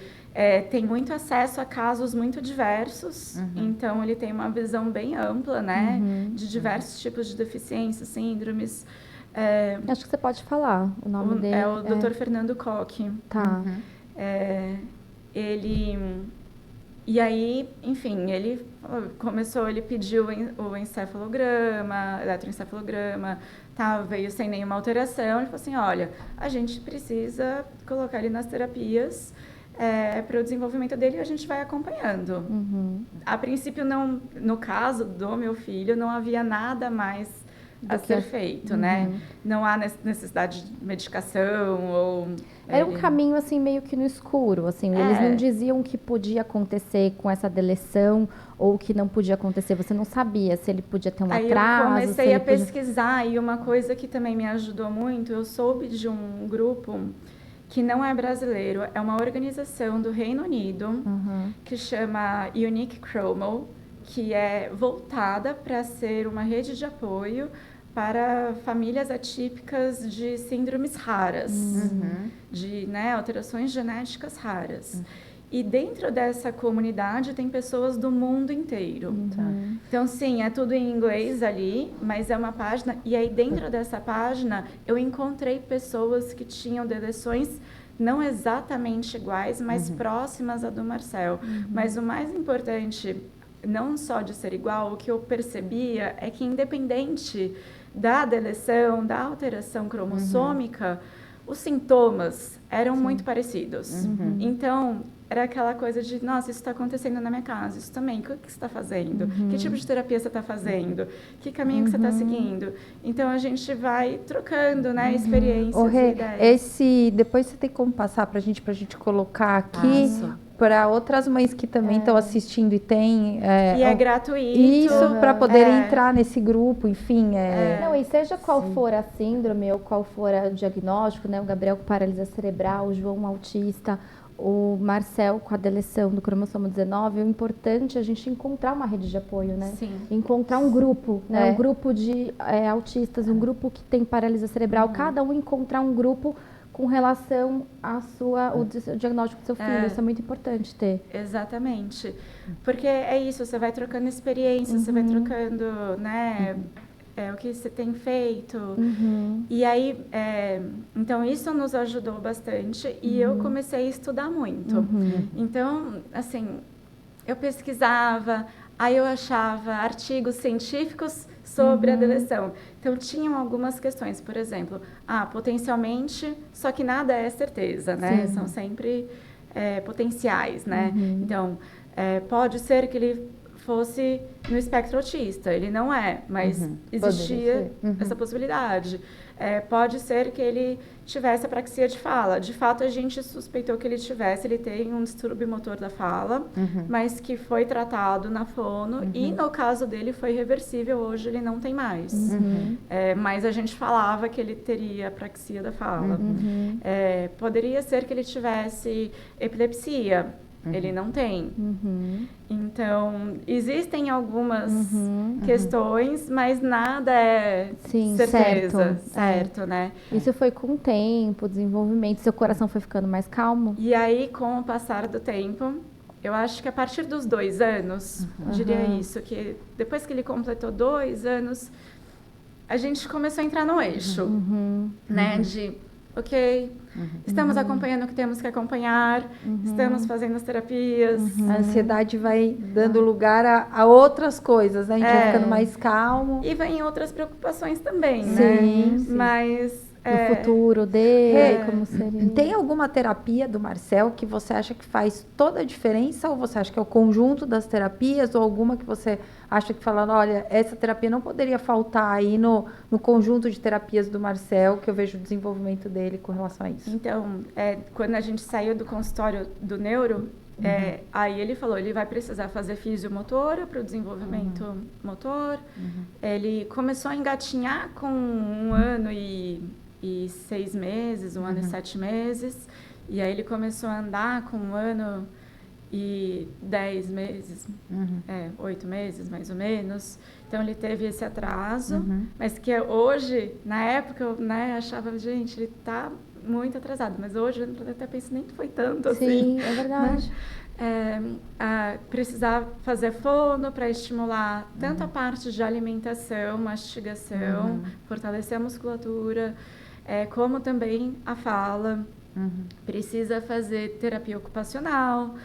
tem muito acesso a casos muito diversos. Então, ele tem uma visão bem ampla, né? De diversos tipos de deficiências, síndromes. Acho que você pode falar o nome dele. É o Dr. Fernando Koch. Tá. E aí, enfim, ele pediu o encefalograma, eletroencefalograma, veio sem nenhuma alteração. Ele falou assim, olha, a gente precisa colocar ele nas terapias para o desenvolvimento dele e a gente vai acompanhando. A princípio, não, no caso do meu filho, não havia nada mais a ser feito, né? Não há necessidade de medicação ou... Era um caminho, assim, meio que no escuro, assim. Eles não diziam o que podia acontecer com essa deleção ou o que não podia acontecer. Você não sabia se ele podia ter um atraso. Eu comecei a pesquisar e uma coisa que também me ajudou muito, eu soube de um grupo que não é brasileiro, é uma organização do Reino Unido que chama Unique Chromo, que é voltada para ser uma rede de apoio para famílias atípicas de síndromes raras, de, né, alterações genéticas raras. E dentro dessa comunidade tem pessoas do mundo inteiro. Então, sim, é tudo em inglês ali, mas é uma página. E aí, dentro dessa página, eu encontrei pessoas que tinham deleções não exatamente iguais, mas próximas à do Marcel. Mas o mais importante, não só de ser igual, o que eu percebia é que, independente da deleção, da alteração cromossômica, os sintomas eram muito parecidos. Então, era aquela coisa de, nossa, isso está acontecendo na minha casa, isso também, o que você está fazendo? Que tipo de terapia você está fazendo? Que caminho que você está seguindo? Então, a gente vai trocando, né, experiências e ideias. Depois você tem como passar para a gente colocar aqui, para outras mães que também estão assistindo e tem... E é gratuito. Isso, para poderem entrar nesse grupo, enfim. Não, e seja qual for a síndrome ou qual for o diagnóstico, né? O Gabriel com paralisia cerebral, o João autista, o Marcel com a deleção do cromossomo 19, o importante é a gente encontrar uma rede de apoio, né? Sim. Encontrar um grupo, né? Um grupo de autistas, um grupo que tem paralisia cerebral, cada um encontrar um grupo com relação o diagnóstico do seu filho. Isso é muito importante ter. Exatamente. Porque é isso, você vai trocando experiências, você vai trocando, né, o que você tem feito. E aí, então isso nos ajudou bastante e eu comecei a estudar muito. Então, assim, eu pesquisava, aí eu achava artigos científicos sobre a deleção. Então, tinham algumas questões, por exemplo, potencialmente, só que nada é certeza, né? São sempre potenciais, né? Então, pode ser que ele fosse no espectro autista, ele não é, mas existia essa possibilidade. Pode ser que ele tivesse apraxia de fala. De fato, a gente suspeitou que ele tem um distúrbio motor da fala, mas que foi tratado na fono e no caso dele foi reversível, hoje ele não tem mais. Mas a gente falava que ele teria apraxia da fala. Poderia ser que ele tivesse epilepsia, ele não tem. Então, existem algumas questões, mas nada é certeza, certo, né? Isso foi com o tempo, desenvolvimento, seu coração foi ficando mais calmo? E aí, com o passar do tempo, eu acho que a partir dos 2 anos, diria isso, que depois que ele completou 2 anos, a gente começou a entrar no eixo, né, de... Ok, estamos acompanhando o que temos que acompanhar, estamos fazendo as terapias. A ansiedade vai dando lugar a outras coisas, né? A gente vai ficando mais calmo. E vem outras preocupações também, Sim. né? Mas... No futuro dele, como seria? Tem alguma terapia do Marcel que você acha que faz toda a diferença? Ou você acha que é o conjunto das terapias? Ou alguma que você acha que falando, olha, essa terapia não poderia faltar aí no conjunto de terapias do Marcel, que eu vejo o desenvolvimento dele com relação a isso? Então, quando a gente saiu do consultório do neuro, aí ele falou, ele vai precisar fazer fisiomotora para o desenvolvimento motor. Ele começou a engatinhar com 1 ano e 6 meses, 1 ano e 7 meses. E aí ele começou a andar com 1 ano e 10 meses, 8 meses mais ou menos. Então ele teve esse atraso, mas que hoje, na época, eu achava, gente, ele está muito atrasado, mas hoje eu até penso, nem foi tanto assim. Sim, é verdade. Precisar fazer fono para estimular tanto a parte de alimentação, mastigação, fortalecer a musculatura, como também a fala. Precisa fazer terapia ocupacional.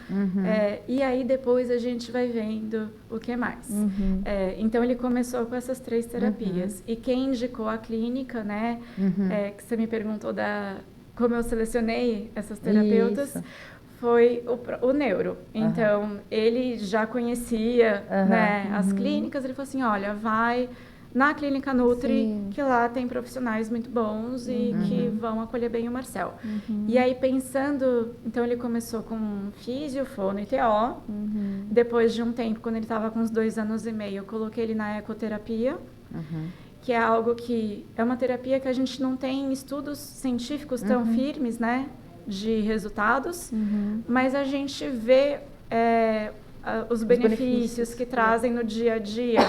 E aí depois a gente vai vendo o que mais. Então ele começou com essas 3 terapias. E quem indicou a clínica, né? Que você me perguntou como eu selecionei essas terapeutas. Isso. Foi o neuro. Então, ele já conhecia né, as clínicas. Ele falou assim, olha, vai na Clínica Nutri, que lá tem profissionais muito bons e que vão acolher bem o Marcel. E aí, pensando... Então, ele começou com físio, fono e TO. Depois de um tempo, quando ele estava com uns 2 anos e meio, eu coloquei ele na ecoterapia. Que é algo que... É uma terapia que a gente não tem estudos científicos tão firmes, né? de resultados, mas a gente vê os benefícios que trazem no dia a dia,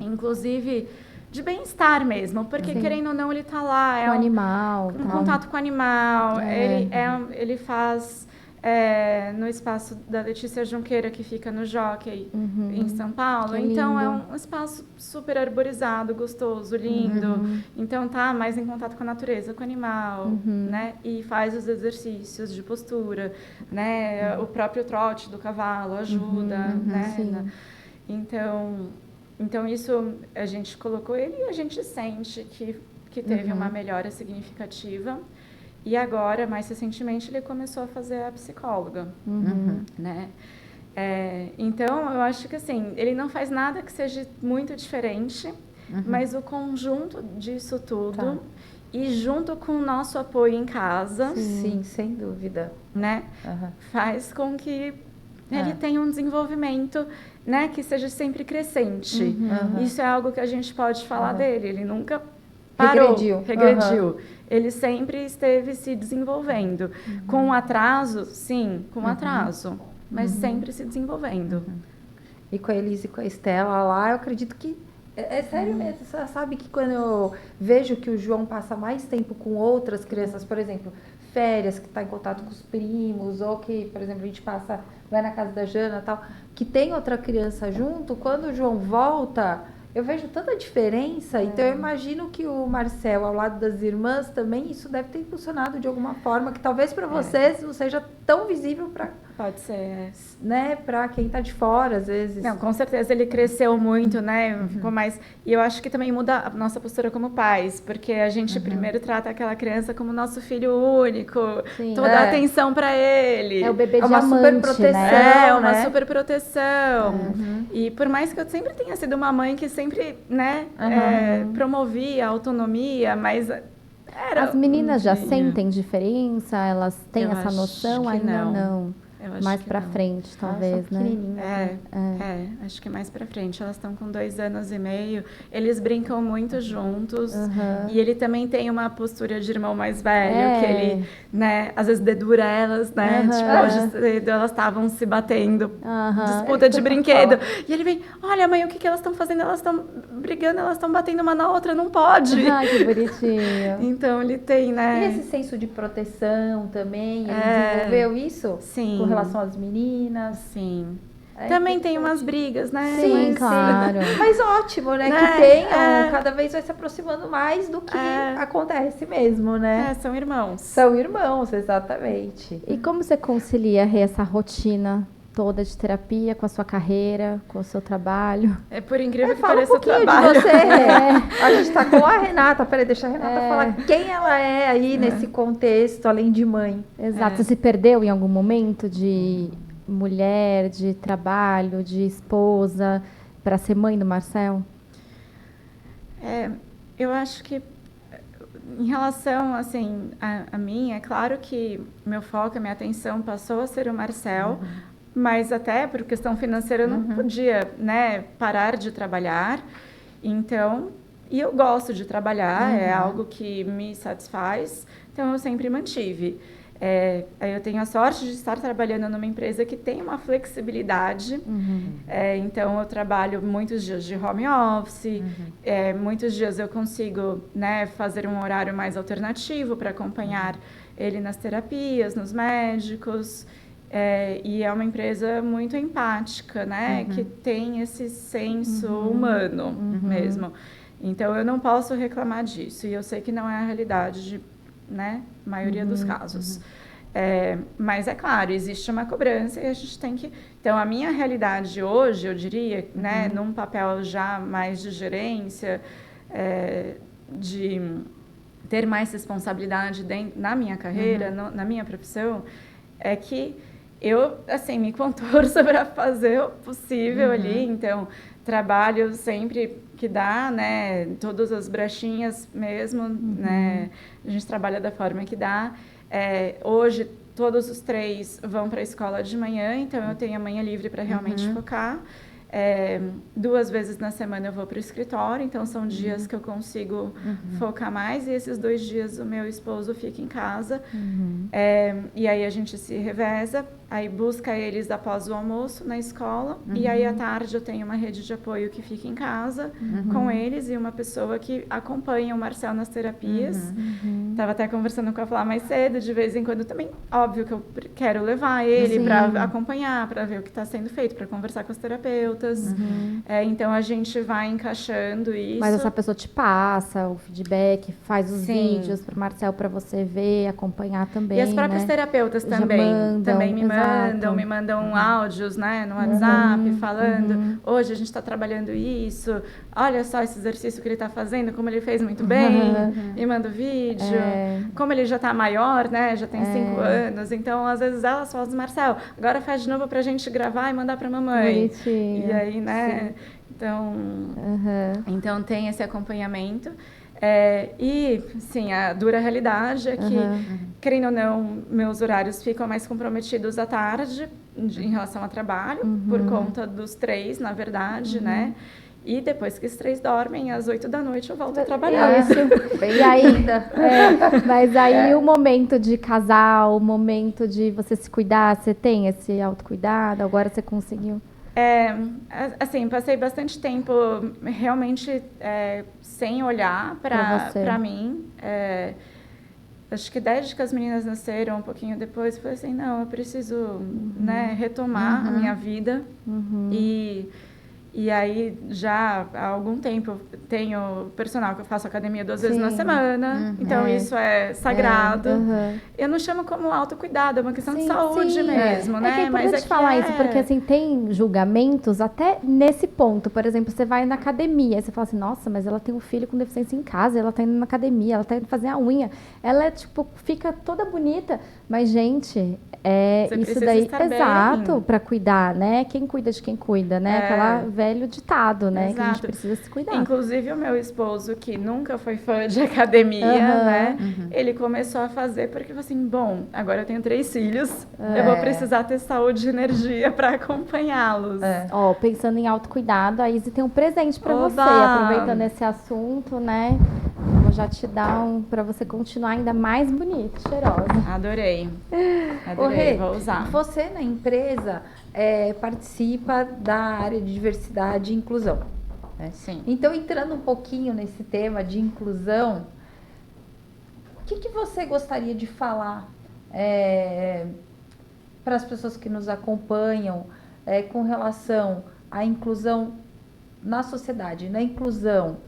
inclusive de bem-estar mesmo, porque querendo ou não ele está lá, com o animal, em contato com o animal, ele faz no espaço da Letícia Junqueira, que fica no Jockey, em São Paulo. Então, é um espaço super arborizado, gostoso, lindo. Então, tá mais em contato com a natureza, com o animal, né? E faz os exercícios de postura, né? O próprio trote do cavalo ajuda, né? Então, isso, a gente colocou ele e a gente sente que teve uma melhora significativa. E agora, mais recentemente, ele começou a fazer a psicóloga, né? Então, eu acho que, assim, ele não faz nada que seja muito diferente, mas o conjunto disso tudo, e junto com o nosso apoio em casa... Sim, sem dúvida. Né? Faz com que ele tenha um desenvolvimento, né, que seja sempre crescente. Isso é algo que a gente pode falar dele. Ele nunca parou, regrediu. Ele sempre esteve se desenvolvendo. Com atraso, sim, com atraso, mas sempre se desenvolvendo. E com a Elise e com a Estela lá, eu acredito que é sério mesmo. Você sabe que quando eu vejo que o João passa mais tempo com outras crianças, por exemplo, férias, que está em contato com os primos, ou que, por exemplo, a gente vai na casa da Jana e tal, que tem outra criança junto, quando o João volta... Eu vejo tanta diferença, então eu imagino que o Marcel, ao lado das irmãs, também isso deve ter impulsionado de alguma forma, que talvez para vocês não seja tão visível para... Pode ser. Né, para quem está de fora, às vezes. Não, com certeza ele cresceu muito, né? Ficou mais... E eu acho que também muda a nossa postura como pais, porque a gente primeiro trata aquela criança como nosso filho único, toda a atenção para ele. É o bebê diamante, uma super proteção, né? Uma super proteção. E por mais que eu sempre tenha sido uma mãe que sempre, né, promovia a autonomia, mas... As meninas já sentem diferença? Elas têm essa noção? Ainda não. Mais pra frente, talvez, né? Acho que mais pra frente. Elas estão com 2 anos e meio. Eles brincam muito juntos. E ele também tem uma postura de irmão mais velho, que ele, né, às vezes dedura elas, né? Tipo, hoje cedo elas estavam se batendo. Disputa de brinquedo. E ele vem, olha, mãe, o que elas estão fazendo? Elas estão brigando, elas estão batendo uma na outra, não pode. Ai, que bonitinho. Então, ele tem, né? E esse senso de proteção também, ele desenvolveu isso? Sim. Com relação às meninas? Sim. Também tem umas brigas, né? Sim, claro. Mas ótimo, né? Que tenham, cada vez vai se aproximando mais do que acontece mesmo, né? São irmãos. São irmãos, exatamente. E como você concilia essa rotina toda de terapia com a sua carreira, com o seu trabalho? É por incrível que Fala pareça um pouquinho trabalho. de você. A gente tá com a Renata. Peraí, deixa a Renata falar quem ela é aí nesse contexto, além de mãe. Exato. Você se perdeu em algum momento de mulher, de trabalho, de esposa, para ser mãe do Marcel? Eu acho que, em relação, assim, a mim, é claro que meu foco, a minha atenção passou a ser o Marcel, mas até por questão financeira eu não podia, né, parar de trabalhar. Então, e eu gosto de trabalhar, é algo que me satisfaz, então eu sempre mantive. Eu tenho a sorte de estar trabalhando numa empresa que tem uma flexibilidade, então eu trabalho muitos dias de home office, muitos dias eu consigo, né, fazer um horário mais alternativo para acompanhar ele nas terapias, nos médicos, e é uma empresa muito empática, né, que tem esse senso humano mesmo. Então eu não posso reclamar disso, e eu sei que não é a realidade de, né, maioria dos casos. Mas é claro, existe uma cobrança e a gente tem que... Então, a minha realidade hoje, eu diria, né, num papel já mais de gerência, de ter mais responsabilidade na minha carreira, na minha profissão, é que eu, assim, me contorço para fazer o possível ali. Então, trabalho sempre que dá, né, todas as brechinhas mesmo, né, a gente trabalha da forma que dá. Hoje, todos os 3 vão para a escola de manhã, então eu tenho a manhã livre para realmente focar. 2 vezes na semana eu vou para o escritório, então são dias que eu consigo focar mais, e esses 2 dias o meu esposo fica em casa, e aí a gente se reveza, aí busca eles após o almoço na escola, e aí à tarde eu tenho uma rede de apoio que fica em casa com eles, e uma pessoa que acompanha o Marcel nas terapias. Estava até conversando com a Flá mais cedo, de vez em quando também, óbvio que eu quero levar ele para acompanhar, para ver o que está sendo feito, para conversar com os terapeutas. Então a gente vai encaixando isso. Mas essa pessoa te passa o feedback, faz os vídeos para o Marcel para você ver, acompanhar também. E as próprias terapeutas também me mandam áudios, né, no WhatsApp, falando, hoje a gente está trabalhando isso, olha só esse exercício que ele está fazendo, como ele fez muito bem, me manda o vídeo, como ele já está maior, né, já tem 5 anos, então às vezes elas falam, Marcel, agora faz de novo para a gente gravar e mandar para a mamãe. E aí, né, então tem esse acompanhamento. E, sim, a dura realidade é que, querendo ou não, meus horários ficam mais comprometidos à tarde em relação ao trabalho, por conta dos 3, na verdade, né? E depois que os 3 dormem, às 8 da noite eu volto a trabalhar. E aí, mas aí o momento de casal, o momento de você se cuidar, você tem esse autocuidado? Agora você conseguiu? Assim, passei bastante tempo realmente sem olhar para mim. Acho que desde que as meninas nasceram, um pouquinho depois, eu falei assim, não, eu preciso né, retomar a minha vida. E aí, já há algum tempo, eu tenho personal que eu faço academia 2 vezes na semana. Então, isso é sagrado. Eu não chamo como autocuidado, é uma questão de saúde mesmo, né? É importante falar isso, porque assim, tem julgamentos até nesse ponto. Por exemplo, você vai na academia, aí você fala assim, nossa, mas ela tem um filho com deficiência em casa, ela tá indo na academia, ela tá indo fazer a unha. Ela, tipo, fica toda bonita. Mas, gente, isso daí, exato, para cuidar, né? Quem cuida de quem cuida, né? Aquela velho ditado, né? Que a gente precisa se cuidar. Inclusive, o meu esposo, que nunca foi fã de academia, né? Ele começou a fazer porque falou assim, bom, agora eu tenho 3 filhos, eu vou precisar ter saúde e energia para acompanhá-los. Ó, pensando em autocuidado, a Izzy tem um presente para você, aproveitando esse assunto, né? Vou já te dar para você continuar ainda mais bonita, cheirosa. Adorei. Rê, vou usar. Você na empresa participa da área de diversidade e inclusão. Né? Sim. Então, entrando um pouquinho nesse tema de inclusão, o que você gostaria de falar para as pessoas que nos acompanham com relação à inclusão na sociedade, na inclusão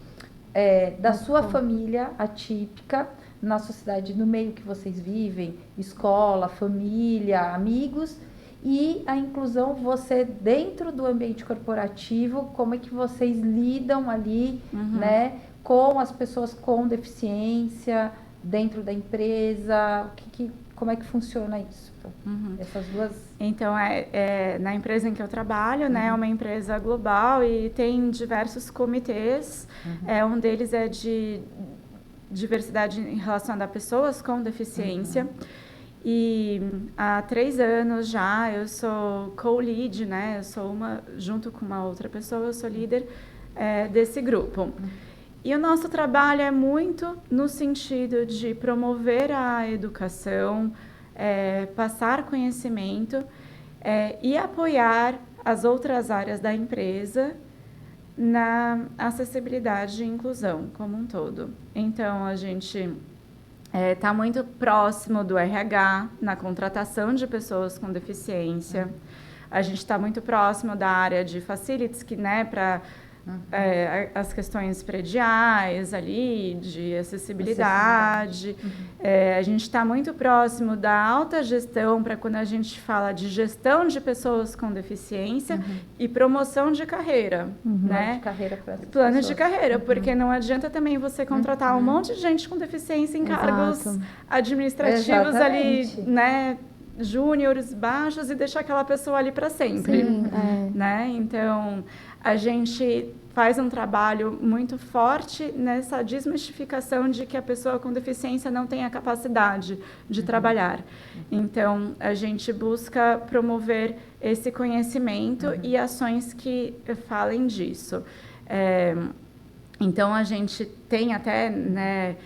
da sua família atípica, na sociedade, no meio que vocês vivem, escola, família, amigos, e a inclusão, você dentro do ambiente corporativo, como é que vocês lidam ali, né, com as pessoas com deficiência dentro da empresa, como é que funciona isso? Essas duas... Então, na empresa em que eu trabalho, né, é uma empresa global e tem diversos comitês, um deles é de diversidade em relação a pessoas com deficiência. E há 3 anos já eu sou co-lead, né? Eu sou junto com uma outra pessoa, eu sou líder desse grupo. E o nosso trabalho é muito no sentido de promover a educação, passar conhecimento e apoiar as outras áreas da empresa na acessibilidade e inclusão como um todo. Então, a gente está muito próximo do RH na contratação de pessoas com deficiência. A gente está muito próximo da área de facilities, que, né, para as questões prediais ali, de acessibilidade. A gente está muito próximo da alta gestão, para quando a gente fala de gestão de pessoas com deficiência e promoção de carreira. Né? Plano de carreira, porque não adianta também você contratar um monte de gente com deficiência em cargos administrativos ali, né? Júniores, baixos, e deixar aquela pessoa ali para sempre. Né? Então, a gente faz um trabalho muito forte nessa desmistificação de que a pessoa com deficiência não tem a capacidade de trabalhar. Então, a gente busca promover esse conhecimento e ações que falem disso. Então, a gente tem até, né,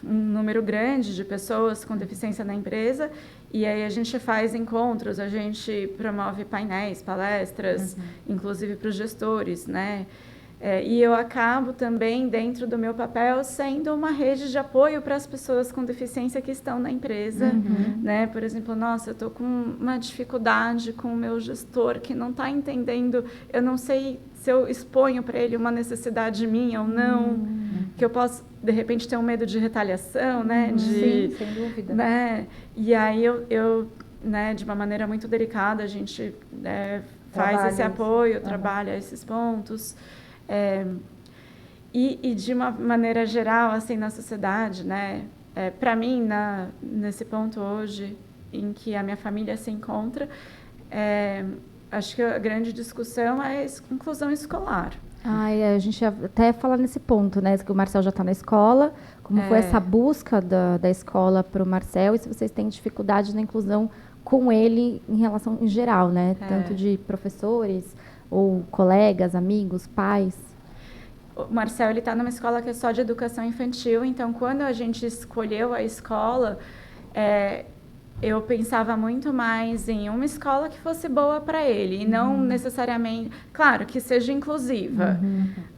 um número grande de pessoas com deficiência na empresa, e aí a gente faz encontros, a gente promove painéis, palestras, inclusive para os gestores, né? E eu acabo também, dentro do meu papel, sendo uma rede de apoio para as pessoas com deficiência que estão na empresa, né? Por exemplo, nossa, eu estou com uma dificuldade com o meu gestor que não está entendendo, eu não sei se eu exponho para ele uma necessidade minha ou não, que eu posso, de repente, ter um medo de retaliação, né? Sim, sem dúvida. Né? E aí né, de uma maneira muito delicada, a gente faz esse apoio, trabalha esses pontos. E de uma maneira geral, assim, na sociedade, né? Para mim, nesse ponto hoje, em que a minha família se encontra, acho que a grande discussão é a inclusão escolar. A gente até fala nesse ponto, né? Que o Marcel já está na escola. Como foi essa busca da escola para o Marcel e se vocês têm dificuldade na inclusão com ele em relação em geral, né? Tanto de professores ou colegas, amigos, pais. O Marcel, ele está numa escola que é só de educação infantil, então quando a gente escolheu a escola, eu pensava muito mais em uma escola que fosse boa para ele, e não necessariamente, claro, que seja inclusiva,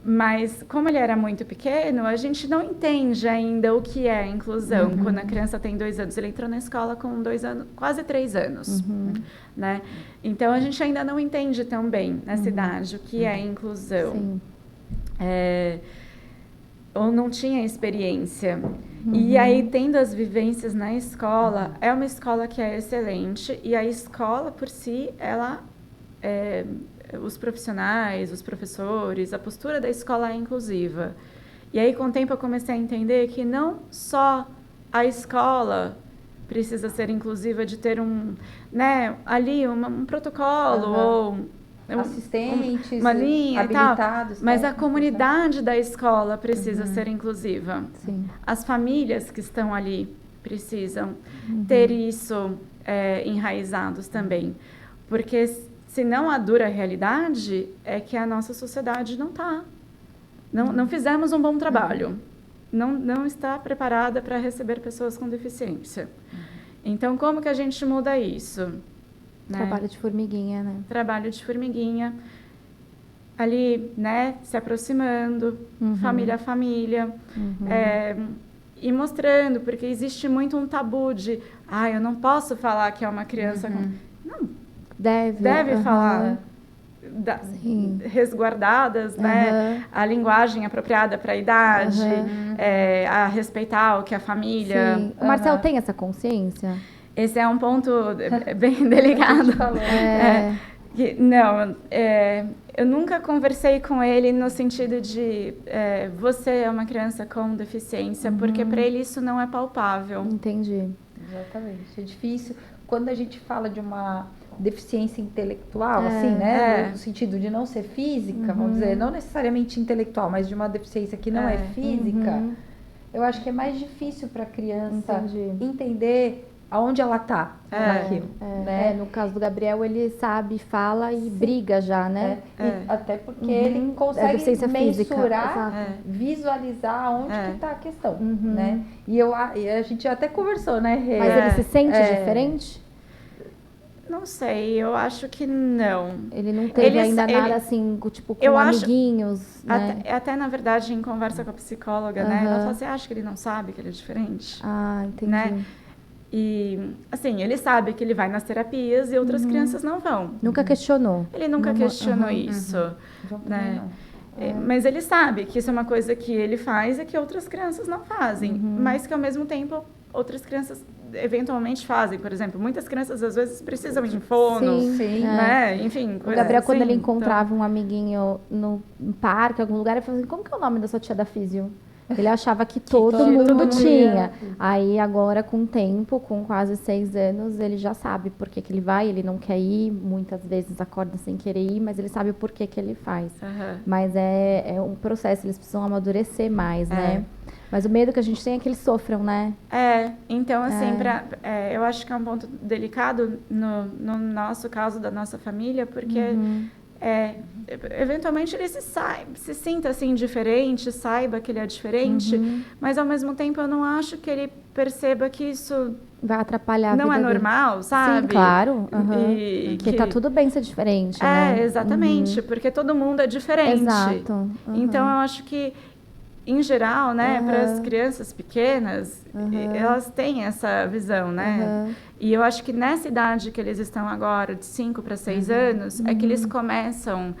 mas como ele era muito pequeno, a gente não entende ainda o que é inclusão. Quando a criança tem 2 anos, ele entrou na escola com 2 anos, quase 3 anos, né? Então, a gente ainda não entende tão bem nessa idade o que é inclusão. Sim. Ou não tinha experiência. E aí, tendo as vivências na escola, é uma escola que é excelente, e a escola, por si, ela, os profissionais, os professores, a postura da escola é inclusiva. E aí, com o tempo, eu comecei a entender que não só a escola precisa ser inclusiva de ter ali um protocolo, ou assistentes, uma linha habilitados, e tal, mas a comunidade da escola precisa ser inclusiva. Sim. As famílias que estão ali precisam ter isso enraizados também, porque se não a dura realidade é que a nossa sociedade não fizemos um bom trabalho, não está preparada para receber pessoas com deficiência. Então, como que a gente muda isso? Trabalho de formiguinha, né? Trabalho de formiguinha, ali, né, se aproximando, família a família, e mostrando, porque existe muito um tabu de, eu não posso falar que é uma criança com... Não, deve falar, resguardadas, né, a linguagem apropriada para a idade, a respeitar o que a família... Sim. O Marcel tem essa consciência? Esse é um ponto bem delicado. Eu nunca conversei com ele no sentido de você é uma criança com deficiência, porque para ele isso não é palpável. Entendi. Exatamente. É difícil. Quando a gente fala de uma deficiência intelectual, assim, né? No sentido de não ser física, vamos dizer, não necessariamente intelectual, mas de uma deficiência que não é física, eu acho que é mais difícil para a criança entender aonde ela está naquilo. Né? No caso do Gabriel, ele sabe, fala e briga já, né? E até porque ele consegue mensurar, visualizar onde que está a questão, né? E a gente até conversou, né, Rê? Mas ele se sente diferente? Não sei, eu acho que não. Ele não teve ainda nada assim, tipo, com amiguinhos, né? Até, na verdade, em conversa com a psicóloga, né? Ela falou assim, acha que ele não sabe que ele é diferente? Entendi. Né? E, assim, ele sabe que ele vai nas terapias e outras crianças não vão. Nunca questionou? Ele nunca questionou isso, né? Mas ele sabe que isso é uma coisa que ele faz e que outras crianças não fazem, mas que, ao mesmo tempo, outras crianças eventualmente fazem. Por exemplo, muitas crianças, às vezes, precisam de fono, né? Enfim, o Gabriel, assim, quando ele encontrava um amiguinho no parque, em algum lugar, ele falava assim, como que é o nome da sua tia da físio? Ele achava que todo mundo todo mundo tinha. Aí agora, com o tempo, com quase 6 anos, ele já sabe por que que ele vai, ele não quer ir, muitas vezes acorda sem querer ir, mas ele sabe o porquê que ele faz. Mas é um processo, eles precisam amadurecer mais, né? Mas o medo que a gente tem é que eles sofram, né? Então assim, eu acho que é um ponto delicado no nosso caso, da nossa família, porque eventualmente ele se sinta assim diferente, saiba que ele é diferente, mas ao mesmo tempo eu não acho que ele perceba que isso vai atrapalhar a não vida é dele. normal, sabe? Sim, claro. E que tá tudo bem ser diferente, né? Exatamente, porque todo mundo é diferente. Exato. Então eu acho que em geral, né, para as crianças pequenas, elas têm essa visão, né? E eu acho que nessa idade que eles estão agora, de 5 para 6 anos, é que eles começam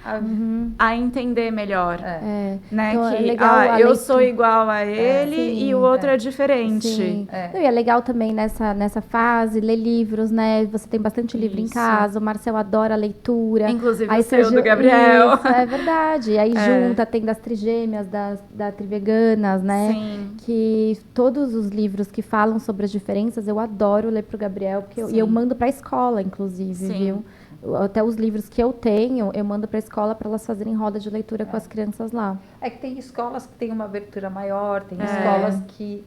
a entender melhor. Né? Então, que eu sou igual a ele e o outro é diferente. Sim. E é legal também nessa fase ler livros, né? Você tem bastante livro em casa, o Marcel adora leitura. Inclusive aí o seu, do Gabriel. Isso, é verdade. Aí junta, tem das Trigêmeas, da Triveganas, né? Sim. Que todos os livros que falam sobre as diferenças, eu adoro ler pro Gabriel, porque eu mando pra escola, inclusive, viu? Até os livros que eu tenho, eu mando para a escola para elas fazerem roda de leitura com as crianças lá. É que tem escolas que têm uma abertura maior, tem escolas que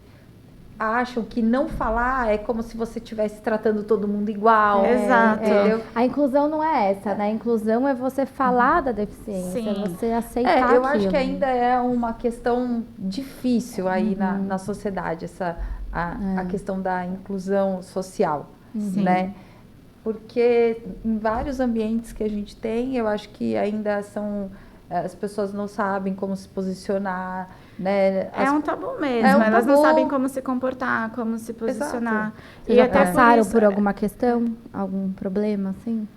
acham que não falar é como se você estivesse tratando todo mundo igual. Exato. Entendeu? A inclusão não é essa, né? A inclusão é você falar da deficiência, é você aceitar eu aquilo. acho que ainda é uma questão difícil aí na sociedade, a questão da inclusão social, né? Porque em vários ambientes que a gente tem, eu acho que ainda as pessoas não sabem como se posicionar, né? É um tabu mesmo, tabu. Elas não sabem como se comportar, como se posicionar. Exato. Vocês já passaram por alguma questão, algum problema, assim?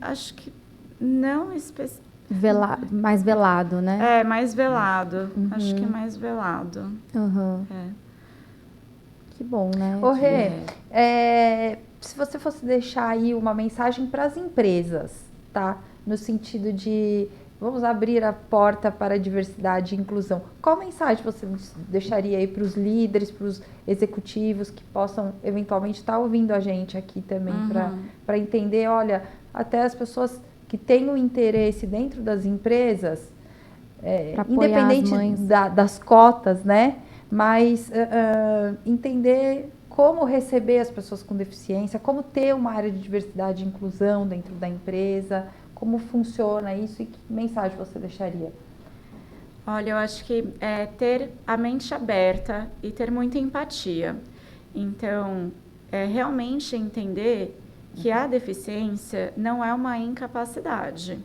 Acho que não específico. Mais velado, né? Mais velado. Acho que mais velado. Que bom, né? Ô, Rê, se você fosse deixar aí uma mensagem para as empresas, tá? No sentido de vamos abrir a porta para a diversidade e inclusão. Qual mensagem você deixaria aí para os líderes, para os executivos que possam eventualmente estar ouvindo a gente aqui também, para entender, olha, até as pessoas que têm o interesse dentro das empresas, independente das cotas, né? Mas entender como receber as pessoas com deficiência, como ter uma área de diversidade e inclusão dentro da empresa, como funciona isso e que mensagem você deixaria? Olha, eu acho que é ter a mente aberta e ter muita empatia. Então, realmente entender que a deficiência não é uma incapacidade.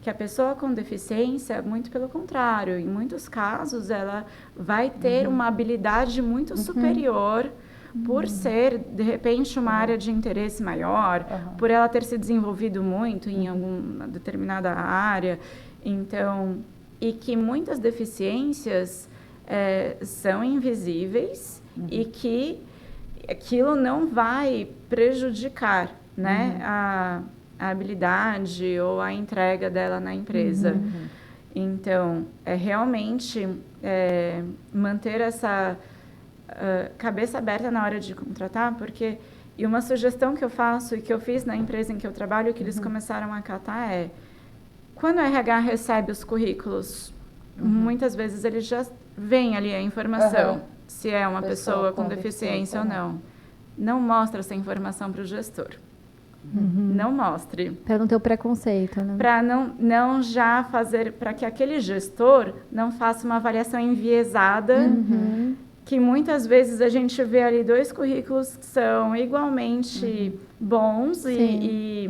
Que a pessoa com deficiência, muito pelo contrário, em muitos casos ela vai ter uma habilidade muito superior por ser, de repente, uma área de interesse maior, por ela ter se desenvolvido muito em alguma determinada área. Então, e que muitas deficiências são invisíveis e que aquilo não vai prejudicar, né, a habilidade ou a entrega dela na empresa. Então, realmente manter essa cabeça aberta na hora de contratar, porque, e uma sugestão que eu faço e que eu fiz na empresa em que eu trabalho, que eles começaram a acatar quando o RH recebe os currículos, muitas vezes eles já veem ali a informação, se é uma pessoa com deficiência ou não. Não mostra essa informação para o gestor. Não mostre. Para não ter o preconceito, né? Para não já fazer, para que aquele gestor não faça uma avaliação enviesada, que muitas vezes a gente vê ali 2 currículos que são igualmente bons e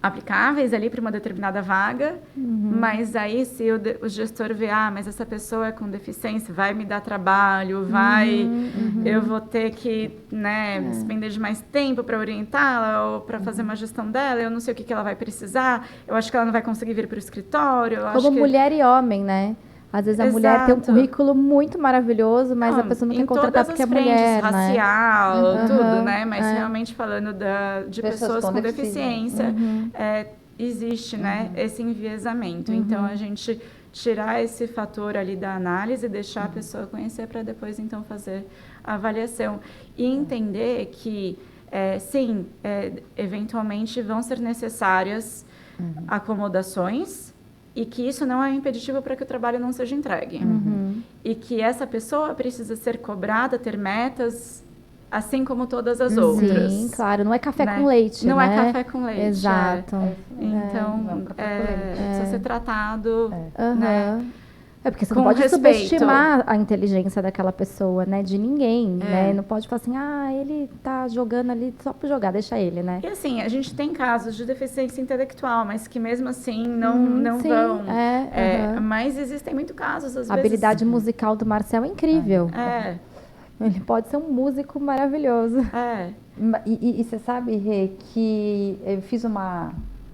aplicáveis ali para uma determinada vaga, mas aí se o gestor vê, mas essa pessoa é com deficiência, vai me dar trabalho, eu vou ter que, né, despender de mais tempo para orientá-la ou para fazer uma gestão dela, eu não sei o que ela vai precisar, eu acho que ela não vai conseguir vir para o escritório. Como mulher e homem, né? Às vezes a mulher tem um currículo muito maravilhoso, mas a pessoa não quer contratar porque é mulher, racial, tudo, né? Mas realmente falando de pessoas com deficiência. existe, né, esse enviesamento. Então, a gente tirar esse fator ali da análise, deixar a pessoa conhecer para depois, então, fazer a avaliação. E entender que, sim, eventualmente vão ser necessárias acomodações e que isso não é um impeditivo para que o trabalho não seja entregue. E que essa pessoa precisa ser cobrada, ter metas, assim como todas as outras. Sim, claro. Não é café né? com leite, Não né? é café com leite. Exato. Então, precisa ser tratado, né? Porque você Com não pode respeito. subestimar a inteligência daquela pessoa, né? De ninguém, né? Não pode falar assim, ele tá jogando ali só por jogar, deixa ele, né? E assim, a gente tem casos de deficiência intelectual, mas que mesmo assim não sim, vão. Mas existem muitos casos, às A vezes. habilidade musical do Marcel é incrível. Ele pode ser um músico maravilhoso. E você sabe, Rê, que eu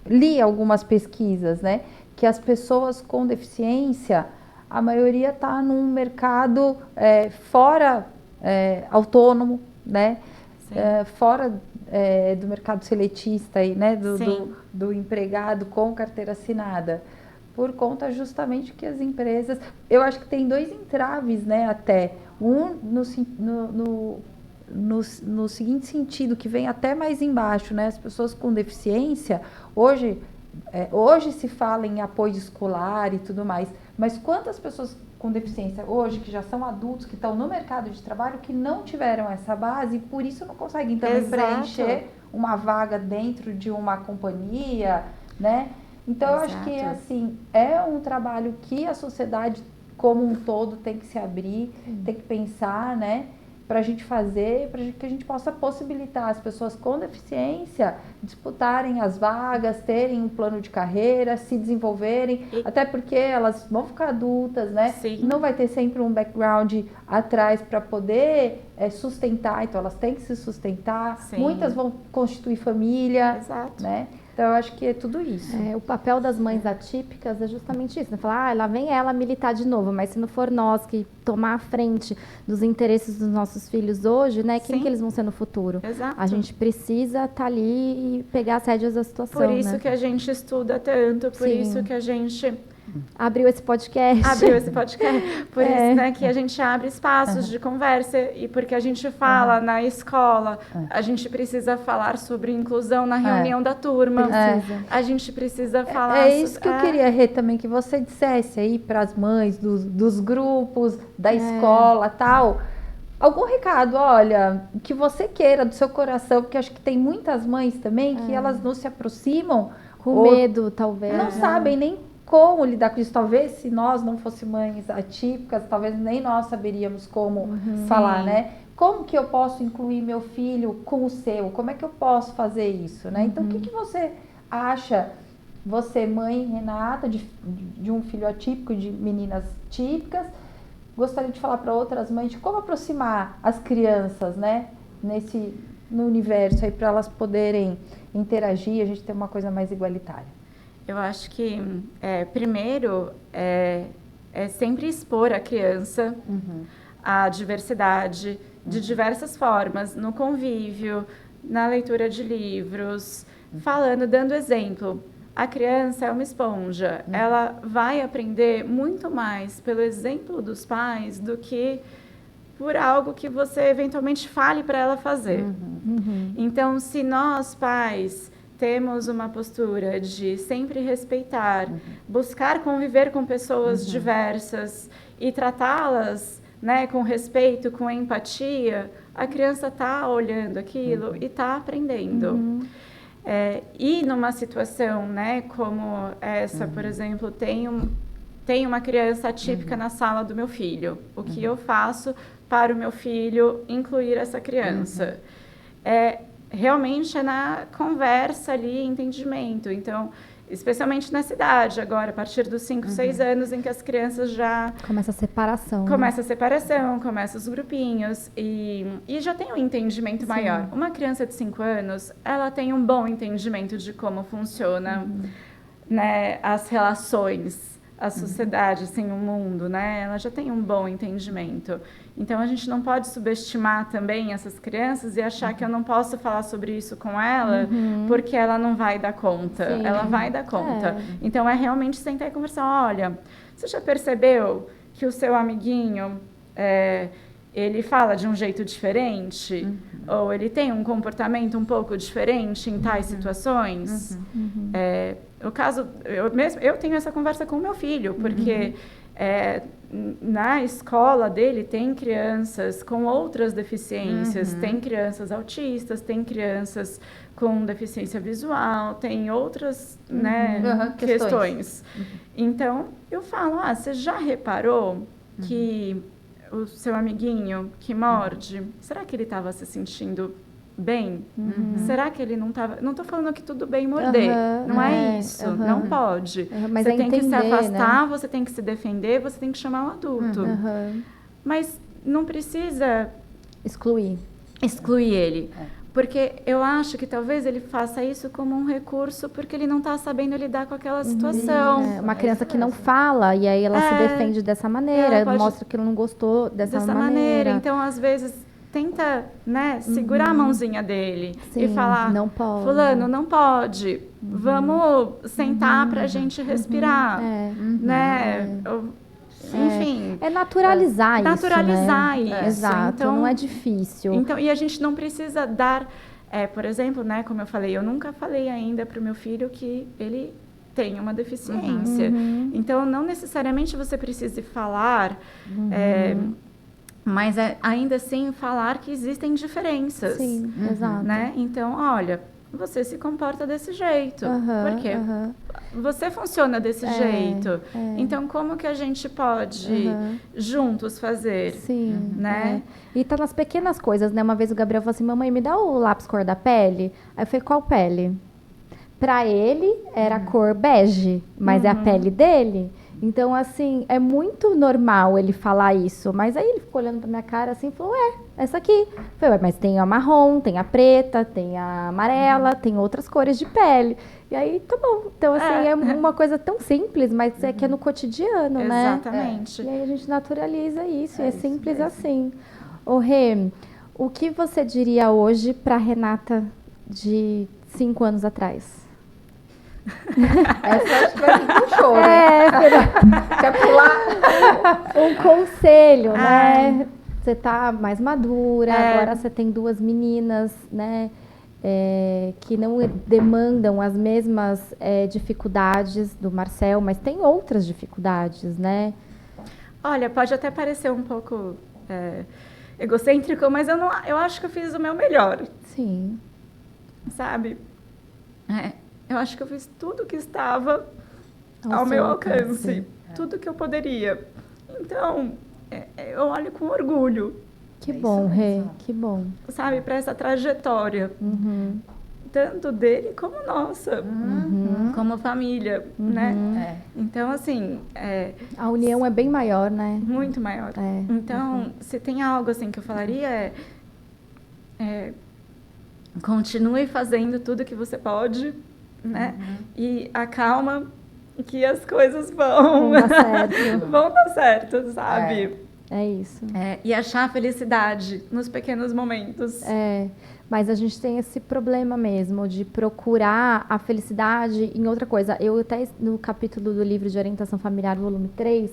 li algumas pesquisas, né? Que as pessoas com deficiência, a maioria está num mercado fora autônomo, né? Fora do mercado seletista, aí, né? Do empregado com carteira assinada. Por conta justamente que as empresas... Eu acho que tem 2 entraves, né? Até. Um no seguinte sentido, que vem até mais embaixo, né? As pessoas com deficiência, hoje se fala em apoio escolar e tudo mais, mas quantas pessoas com deficiência hoje, que já são adultos, que estão no mercado de trabalho, que não tiveram essa base e por isso não conseguem também preencher uma vaga dentro de uma companhia, né? Então, eu acho que, assim, é um trabalho que a sociedade como um todo tem que se abrir, tem que pensar, né? Para a gente fazer, para que a gente possa possibilitar as pessoas com deficiência disputarem as vagas, terem um plano de carreira, se desenvolverem, até porque elas vão ficar adultas, né? Sim. Não vai ter sempre um background atrás para poder sustentar, então elas têm que se sustentar. Sim. Muitas vão constituir família, Exato. né? Então, eu acho que é tudo isso. O papel das mães atípicas é justamente isso, né? Falar, lá vem ela militar de novo, mas se não for nós que tomar a frente dos interesses dos nossos filhos hoje, né? Quem que eles vão ser no futuro? Exato. A gente precisa estar ali e pegar as rédeas da situação, Por isso né? que a gente estuda tanto, por isso que a gente... Abriu esse podcast. Por isso, né, que a gente abre espaços de conversa e porque a gente fala na escola, a gente precisa falar sobre inclusão na reunião da turma. A gente precisa falar... É isso que eu queria, Rê, também, que você dissesse aí para as mães dos grupos, da escola, tal... Algum recado, olha, que você queira do seu coração, porque acho que tem muitas mães também que elas não se aproximam. Com medo, talvez. Não sabem nem como lidar com isso. Talvez se nós não fossemos mães atípicas, talvez nem nós saberíamos como falar, né? Como que eu posso incluir meu filho com o seu? Como é que eu posso fazer isso, né? Então, o que você acha, você mãe, Renata, de um filho atípico, de meninas típicas, gostaria de falar para outras mães de como aproximar as crianças, né? No universo aí, para elas poderem interagir, a gente ter uma coisa mais igualitária. Eu acho que, primeiro, é sempre expor a criança à diversidade de diversas formas, no convívio, na leitura de livros, falando, dando exemplo. A criança é uma esponja, ela vai aprender muito mais pelo exemplo dos pais do que por algo que você eventualmente fale para ela fazer. Então, se nós, pais, temos uma postura de sempre respeitar, buscar conviver com pessoas diversas e tratá-las, né, com respeito, com empatia, a criança está olhando aquilo e está aprendendo. E numa situação, né, como essa, por exemplo, tem uma criança atípica na sala do meu filho. O que eu faço para o meu filho incluir essa criança? Realmente é na conversa ali, entendimento. Então, especialmente na cidade agora, a partir dos 5, 6 anos, em que as crianças já... Começa a separação. Começa a separação, começa os grupinhos e já tem um entendimento maior. Uma criança de 5 anos, ela tem um bom entendimento de como funciona, né, as relações a sociedade, assim, o mundo, né? Ela já tem um bom entendimento. Então, a gente não pode subestimar também essas crianças e achar que eu não posso falar sobre isso com ela porque ela não vai dar conta. Sim. Ela vai dar conta. Então, é realmente sentar e conversar. Olha, você já percebeu que o seu amiguinho, ele fala de um jeito diferente? Ou ele tem um comportamento um pouco diferente em tais situações? O caso, eu tenho essa conversa com o meu filho, porque na escola dele tem crianças com outras deficiências, tem crianças autistas, tem crianças com deficiência visual, tem outras questões. Então, eu falo, você já reparou que o seu amiguinho que morde, será que ele estava se sentindo bem? Será que ele não estava... Não estou falando que tudo bem morder, não é isso, não pode. Mas você tem que se afastar, né? você tem que se defender, você tem que chamar um adulto. Mas não precisa... excluir ele. Porque eu acho que talvez ele faça isso como um recurso porque ele não está sabendo lidar com aquela situação. Uma criança que não fala e aí ela se defende dessa maneira, mostra que ela não gostou dessa maneira. Então, às vezes, tenta, segurar a mãozinha dele e falar, não pode. Fulano, não pode, vamos sentar para a gente respirar, Enfim. É naturalizar isso, Naturalizar isso. Exato, então, não é difícil. Então, e a gente não precisa dar... por exemplo, como eu falei, eu nunca falei ainda para o meu filho que ele tem uma deficiência. Então, não necessariamente você precise falar, mas ainda assim falar que existem diferenças. Sim, exato. Então, olha, você se comporta desse jeito. Porque você funciona desse jeito. Então, como que a gente pode juntos fazer? Sim. E tá nas pequenas coisas, né? Uma vez o Gabriel falou assim, mamãe, me dá o lápis cor da pele. Aí eu falei, qual pele? Pra ele era a cor bege, mas é a pele dele. Então, assim, é muito normal ele falar isso. Mas aí ele ficou olhando pra minha cara assim e falou, essa aqui. Eu falei, mas tem a marrom, tem a preta, tem a amarela, tem outras cores de pele. E aí, tá bom. Então, assim, é uma coisa tão simples, mas é que é no cotidiano, né? Exatamente. E aí a gente naturaliza isso, e é simples assim. Ô, Rê, o que você diria hoje pra Renata de 5 anos atrás? Essa eu acho que vai vir com choro. Quer pular? Um conselho, né? Você tá mais madura, agora você tem 2 meninas, né? Que não demandam as mesmas dificuldades do Marcel, mas tem outras dificuldades, né? Olha, pode até parecer um pouco egocêntrico, mas eu acho que eu fiz o meu melhor. Sim. Sabe? Eu acho que eu fiz tudo que estava ao meu alcance. Tudo que eu poderia. Então, eu olho com orgulho. Que bom, Rê, que bom. Sabe, para essa trajetória. Tanto dele como nossa. Como família, né? Então, assim... a união é bem maior, né? Muito maior. Então, se tem algo assim que eu falaria continue fazendo tudo que você pode, né? E acalma que as coisas vão dar certo. Vão dar certo, sabe? É isso. E achar a felicidade nos pequenos momentos. Mas a gente tem esse problema mesmo de procurar a felicidade em outra coisa. Eu até no capítulo do livro de orientação familiar, volume 3,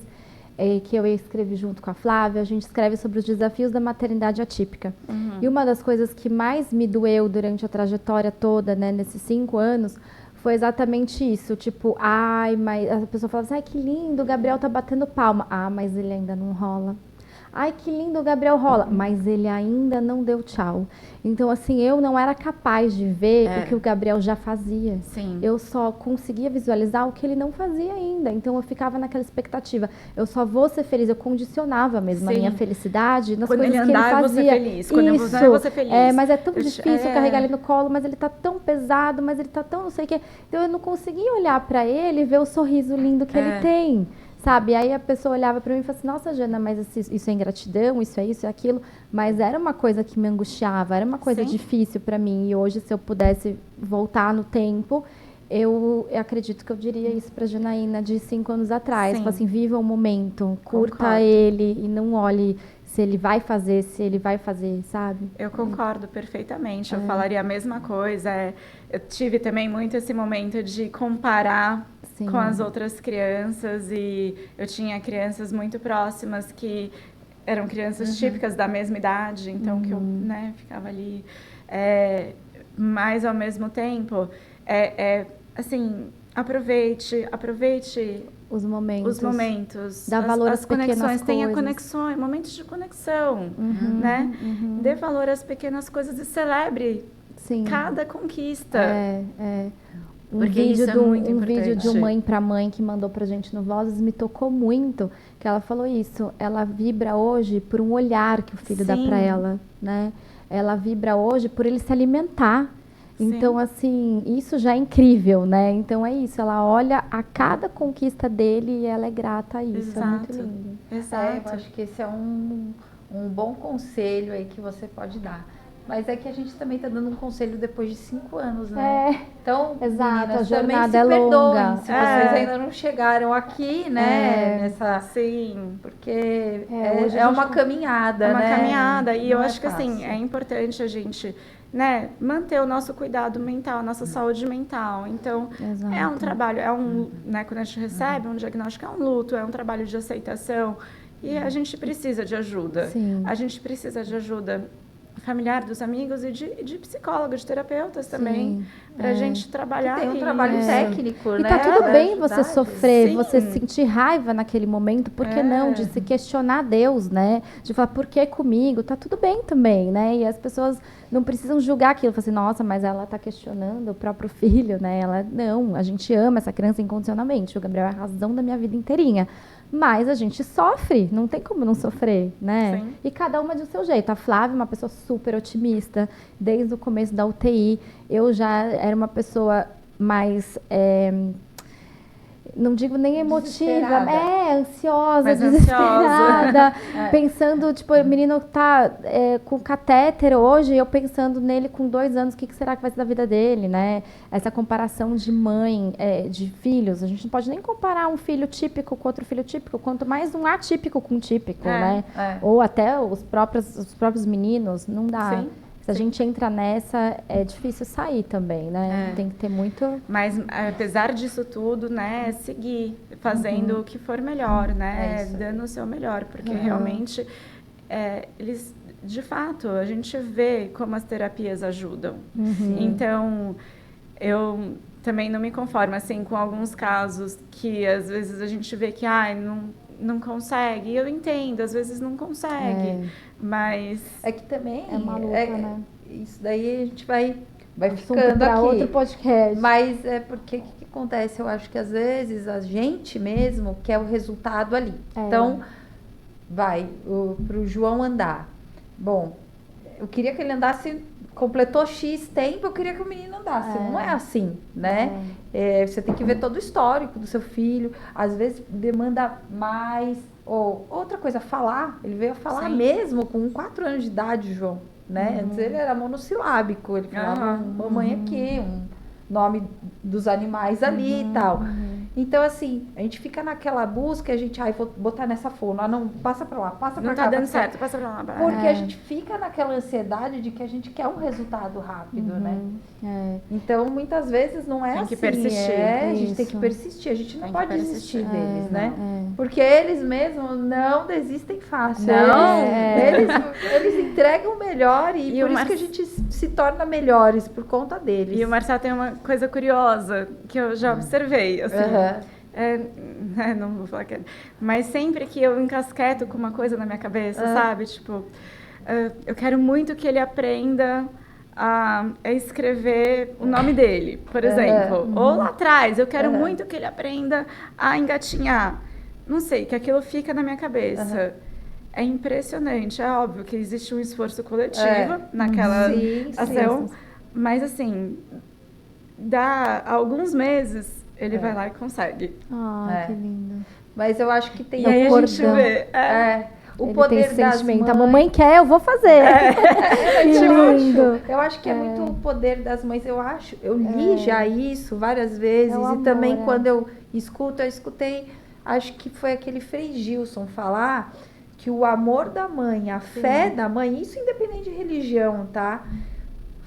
que eu escrevi junto com a Flávia, a gente escreve sobre os desafios da maternidade atípica. E uma das coisas que mais me doeu durante a trajetória toda, né, nesses 5 anos, foi exatamente isso. Tipo, mas a pessoa fala assim, que lindo, o Gabriel tá batendo palma. Mas ele ainda não rola. Que lindo, o Gabriel rola. Mas ele ainda não deu tchau. Então, assim, eu não era capaz de ver o que o Gabriel já fazia. Sim. Eu só conseguia visualizar o que ele não fazia ainda. Então, eu ficava naquela expectativa. Eu só vou ser feliz. Eu condicionava mesmo a minha felicidade nas coisas que ele fazia. Quando ele andar, feliz. Quando eu vou ser feliz. Mas é tão difícil carregar ele no colo, mas ele tá tão pesado, mas ele tá tão não sei o quê. Então, eu não conseguia olhar para ele e ver o sorriso lindo que ele tem. Sabe? Aí a pessoa olhava para mim e falava assim, nossa, Jana, mas isso é ingratidão, isso é aquilo. Mas era uma coisa que me angustiava, era uma coisa difícil para mim. E hoje, se eu pudesse voltar no tempo, Eu acredito que eu diria isso para Janaína de 5 anos atrás. Sim. Tipo assim, viva o momento, curta Concordo. ele e não olhe se ele vai fazer, sabe? Eu concordo perfeitamente. Eu falaria a mesma coisa. Eu tive também muito esse momento de comparar Sim. com as outras crianças e eu tinha crianças muito próximas que eram crianças típicas da mesma idade, então que eu, né, ficava ali. Mas ao mesmo tempo, assim, aproveite Os momentos. Dá valor às as conexões, pequenas tenha coisas. conexões, momentos de conexão, né? Dê valor às pequenas coisas e celebre Sim. cada conquista. Porque isso é muito importante. Vídeo de Mãe para Mãe que mandou pra gente no Vozes me tocou muito, que ela falou isso, ela vibra hoje por um olhar que o filho dá para ela, né? Ela vibra hoje por ele se alimentar. Então, assim, isso já é incrível, né? Então, é isso. Ela olha a cada conquista dele e ela é grata a isso. Exato. É muito lindo. Exato. Eu acho que esse é um bom conselho aí que você pode dar. Mas é que a gente também está dando um conselho depois de 5 anos, né? Então, exato, meninas, a também jornada se é perdoem longa. se vocês ainda não chegaram aqui, né? Nessa... Sim. Porque hoje é uma caminhada, né? É uma caminhada. E eu acho que, fácil. assim, é importante a gente, né, manter o nosso cuidado mental, a nossa saúde mental. Então, é um trabalho, né, quando a gente recebe um diagnóstico, é um luto, é um trabalho de aceitação. E a gente precisa de ajuda. Sim. A gente precisa de ajuda familiar, dos amigos e de psicólogos, de terapeutas também, para a gente trabalhar. Tem um trabalho técnico, né? E tá tudo bem você ajudar, sofrer, sim. você sentir raiva naquele momento, por que não? De se questionar Deus, né? De falar, por que comigo? Tá tudo bem também, né? E as pessoas não precisam julgar aquilo. Falar assim, nossa, mas ela tá questionando o próprio filho, né? Não, a gente ama essa criança incondicionalmente. O Gabriel é a razão da minha vida inteirinha. Mas a gente sofre, não tem como não sofrer, né? Sim. E cada uma de seu jeito. A Flávia é uma pessoa super otimista, desde o começo da UTI. Eu já era uma pessoa mais, não digo nem emotiva, ansiosa, mais desesperada, pensando, tipo, o menino tá com catéter hoje, eu pensando nele com 2 anos, o que será que vai ser da vida dele, né? Essa comparação de mãe, de filhos, a gente não pode nem comparar um filho típico com outro filho típico, quanto mais um atípico com um típico, né? Ou até os próprios meninos, não dá. Sim. Se a gente entra nessa, é difícil sair também, né? Tem que ter muito... Mas, apesar disso tudo, né, seguir fazendo o que for melhor, né? Dando o seu melhor, porque realmente, eles, de fato, a gente vê como as terapias ajudam. Então, eu também não me conformo, assim, com alguns casos que, às vezes, a gente vê que, não consegue. Eu entendo, às vezes não consegue, mas... É que também... É uma luta, né? Isso daí a gente vai Assunto ficando pra aqui. outro podcast. Mas porque o que acontece? Eu acho que às vezes a gente mesmo quer o resultado ali. Então, pro João andar. Bom, eu queria que ele andasse... Completou X tempo, eu queria que o menino andasse. Não é assim, né? Você tem que ver todo o histórico do seu filho. Às vezes demanda mais. Ou outra coisa, falar. Ele veio a falar mesmo com 4 anos de idade, João. Né? Antes ele era monossilábico. Ele falava mamãe aqui, um nome dos animais ali e tal. Então, assim, a gente fica naquela busca, a gente, vou botar nessa forma, não, passa pra lá, passa pra cá. Não tá dando certo, passa pra lá. Porque a gente fica naquela ansiedade de que a gente quer um resultado rápido, né? Então, muitas vezes não é assim. Tem que persistir. A gente tem que persistir, a gente não pode desistir deles, né? Porque eles mesmos não desistem fácil. Não. Eles entregam o melhor e por isso que a gente se torna melhores, por conta deles. E o Marcelo tem uma coisa curiosa que eu já observei, assim. Não vou falar que é. Mas sempre que eu encasqueto com uma coisa na minha cabeça, sabe? Tipo, eu quero muito que ele aprenda a escrever o nome dele, por exemplo. Ou lá atrás, eu quero muito que ele aprenda a engatinhar. Não sei, que aquilo fica na minha cabeça. É impressionante. É óbvio que existe um esforço coletivo naquela ação. Mas, assim, dá alguns meses, ele vai lá e consegue. Que lindo. Mas eu acho que tem e aí a gente vê. o Ele poder tem esse das sentimento. mães. A mamãe quer, eu vou fazer. Que lindo. Eu acho que é muito o poder das mães. Eu li já isso várias vezes. É o E amor, também quando eu escutei, acho que foi aquele Frei Gilson falar que o amor da mãe, a fé da mãe, isso independente de religião, tá?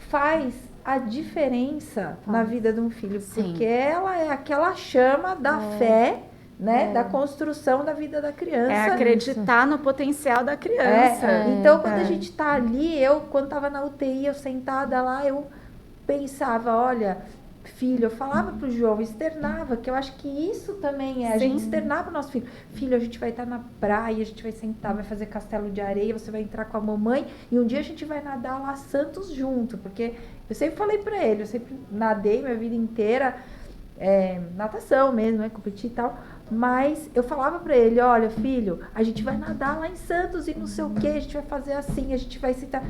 Faz a diferença na vida de um filho. Porque ela é aquela chama da fé, né? Da construção da vida da criança. É acreditar no potencial da criança. Então, quando a gente tá ali, quando tava na UTI, eu sentada lá, eu pensava, olha, filho, eu falava pro João, externava, que eu acho que isso também é, a gente externar pro nosso filho. Filho, a gente vai estar na praia, a gente vai sentar, vai fazer castelo de areia, você vai entrar com a mamãe, e um dia a gente vai nadar lá Santos junto, porque eu sempre falei pra ele, eu sempre nadei minha vida inteira, natação mesmo, né, competir e tal, mas eu falava pra ele, olha, filho, a gente vai nadar lá em Santos e não sei o que, a gente vai fazer assim, a gente vai sentar,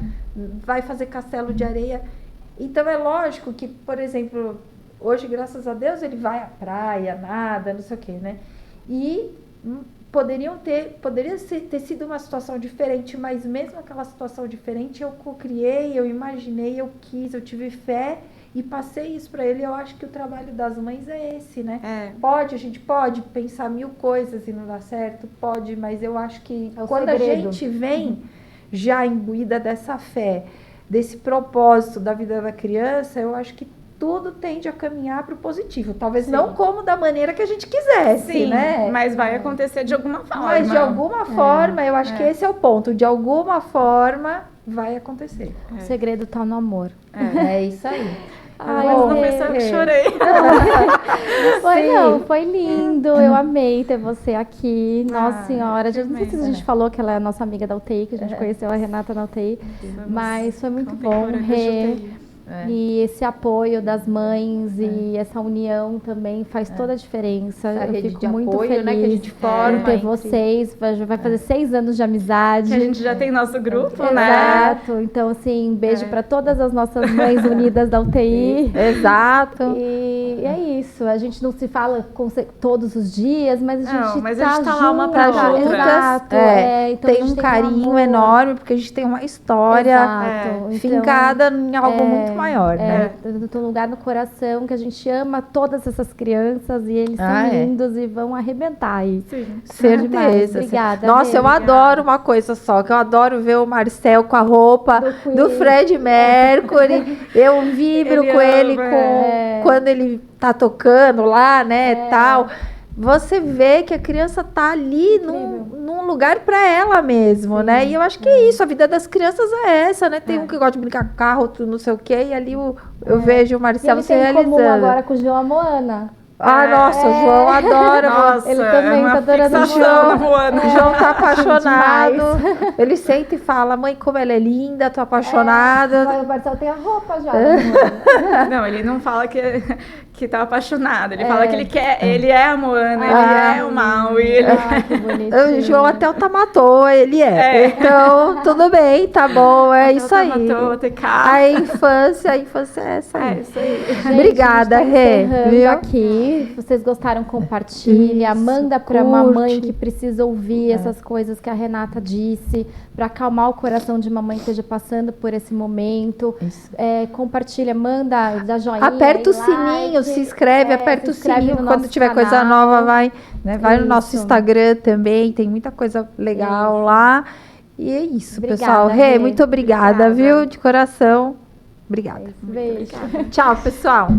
vai fazer castelo de areia. Então é lógico que, por exemplo, hoje, graças a Deus, ele vai à praia, nada, não sei o que, né? E poderia ter sido uma situação diferente, mas mesmo aquela situação diferente, eu co-criei, eu imaginei, eu quis, eu tive fé e passei isso para ele. Eu acho que o trabalho das mães é esse, né? A gente pode pensar mil coisas e não dá certo, pode, mas eu acho que quando segredo. A gente vem já imbuída dessa fé, desse propósito da vida da criança, eu acho que tudo tende a caminhar para o positivo. Talvez não como da maneira que a gente quisesse, né? Mas vai acontecer de alguma forma. Mas de alguma forma, eu acho que esse é o ponto. De alguma forma, vai acontecer. O segredo tá no amor. É isso aí. Ai, mas não pensou que chorei. Foi lindo. Eu amei ter você aqui. Nossa Senhora. Não sei se a gente falou que ela é a nossa amiga da UTI, que a gente conheceu a Renata na UTI. Mas foi muito bom, Rê. E esse apoio das mães e essa união também faz toda a diferença. Eu fico muito feliz, né, que a gente forma em ter vocês. Vai fazer 6 anos de amizade. Que a gente já tem nosso grupo, né? Exato. Então, assim, beijo para todas as nossas mães unidas da UTI. Exato. E é isso. A gente não se fala todos os dias, mas a gente tá lá uma pra outra. Exato. Então tem um carinho enorme, porque a gente tem uma história fincada em algo muito maior, né? Tem um lugar no coração que a gente ama todas essas crianças e eles são lindos e vão arrebentar aí. Sim. Certeza. Obrigada. Nossa, eu adoro uma coisa só, que eu adoro ver o Marcel com a roupa do Fred Mercury. Eu vibro com ele quando ele tá tocando lá, né, tal. Você vê que a criança tá ali num lugar para ela mesmo, né? E eu acho que é isso, a vida das crianças é essa, né? Tem um que gosta de brincar com carro, outro não sei o quê, e ali eu vejo o Marcelo se realizando. Ele tem comum agora com o João Moana. Nossa, o João adora. Nossa, ele também tá adorando o João. O João tá apaixonado. Ele senta e fala, mãe, como ela é linda, tô apaixonada. Mas o Marcelo tem a roupa já. Não, ele não fala que tá apaixonado. Ele fala que ele quer, ele é a Moana, ele é o Maui. Que bonitinho. O João até o Tamatô, ele é. Então, tudo bem, tá bom, é isso aí. A infância é essa aí. É isso aí. Gente, obrigada, Rê. Aqui, vocês gostaram, compartilha, manda pra mamãe que precisa ouvir essas coisas que a Renata disse, para acalmar o coração de mamãe que esteja passando por esse momento. Compartilha, manda, dá joinha, aperta o sininho, se inscreve, aperta o sininho quando tiver coisa nova, vai no nosso Instagram também, tem muita coisa legal lá. E é isso, obrigada, pessoal. Rê, muito obrigada, viu? De coração. Obrigada. Beijo. Tchau, pessoal.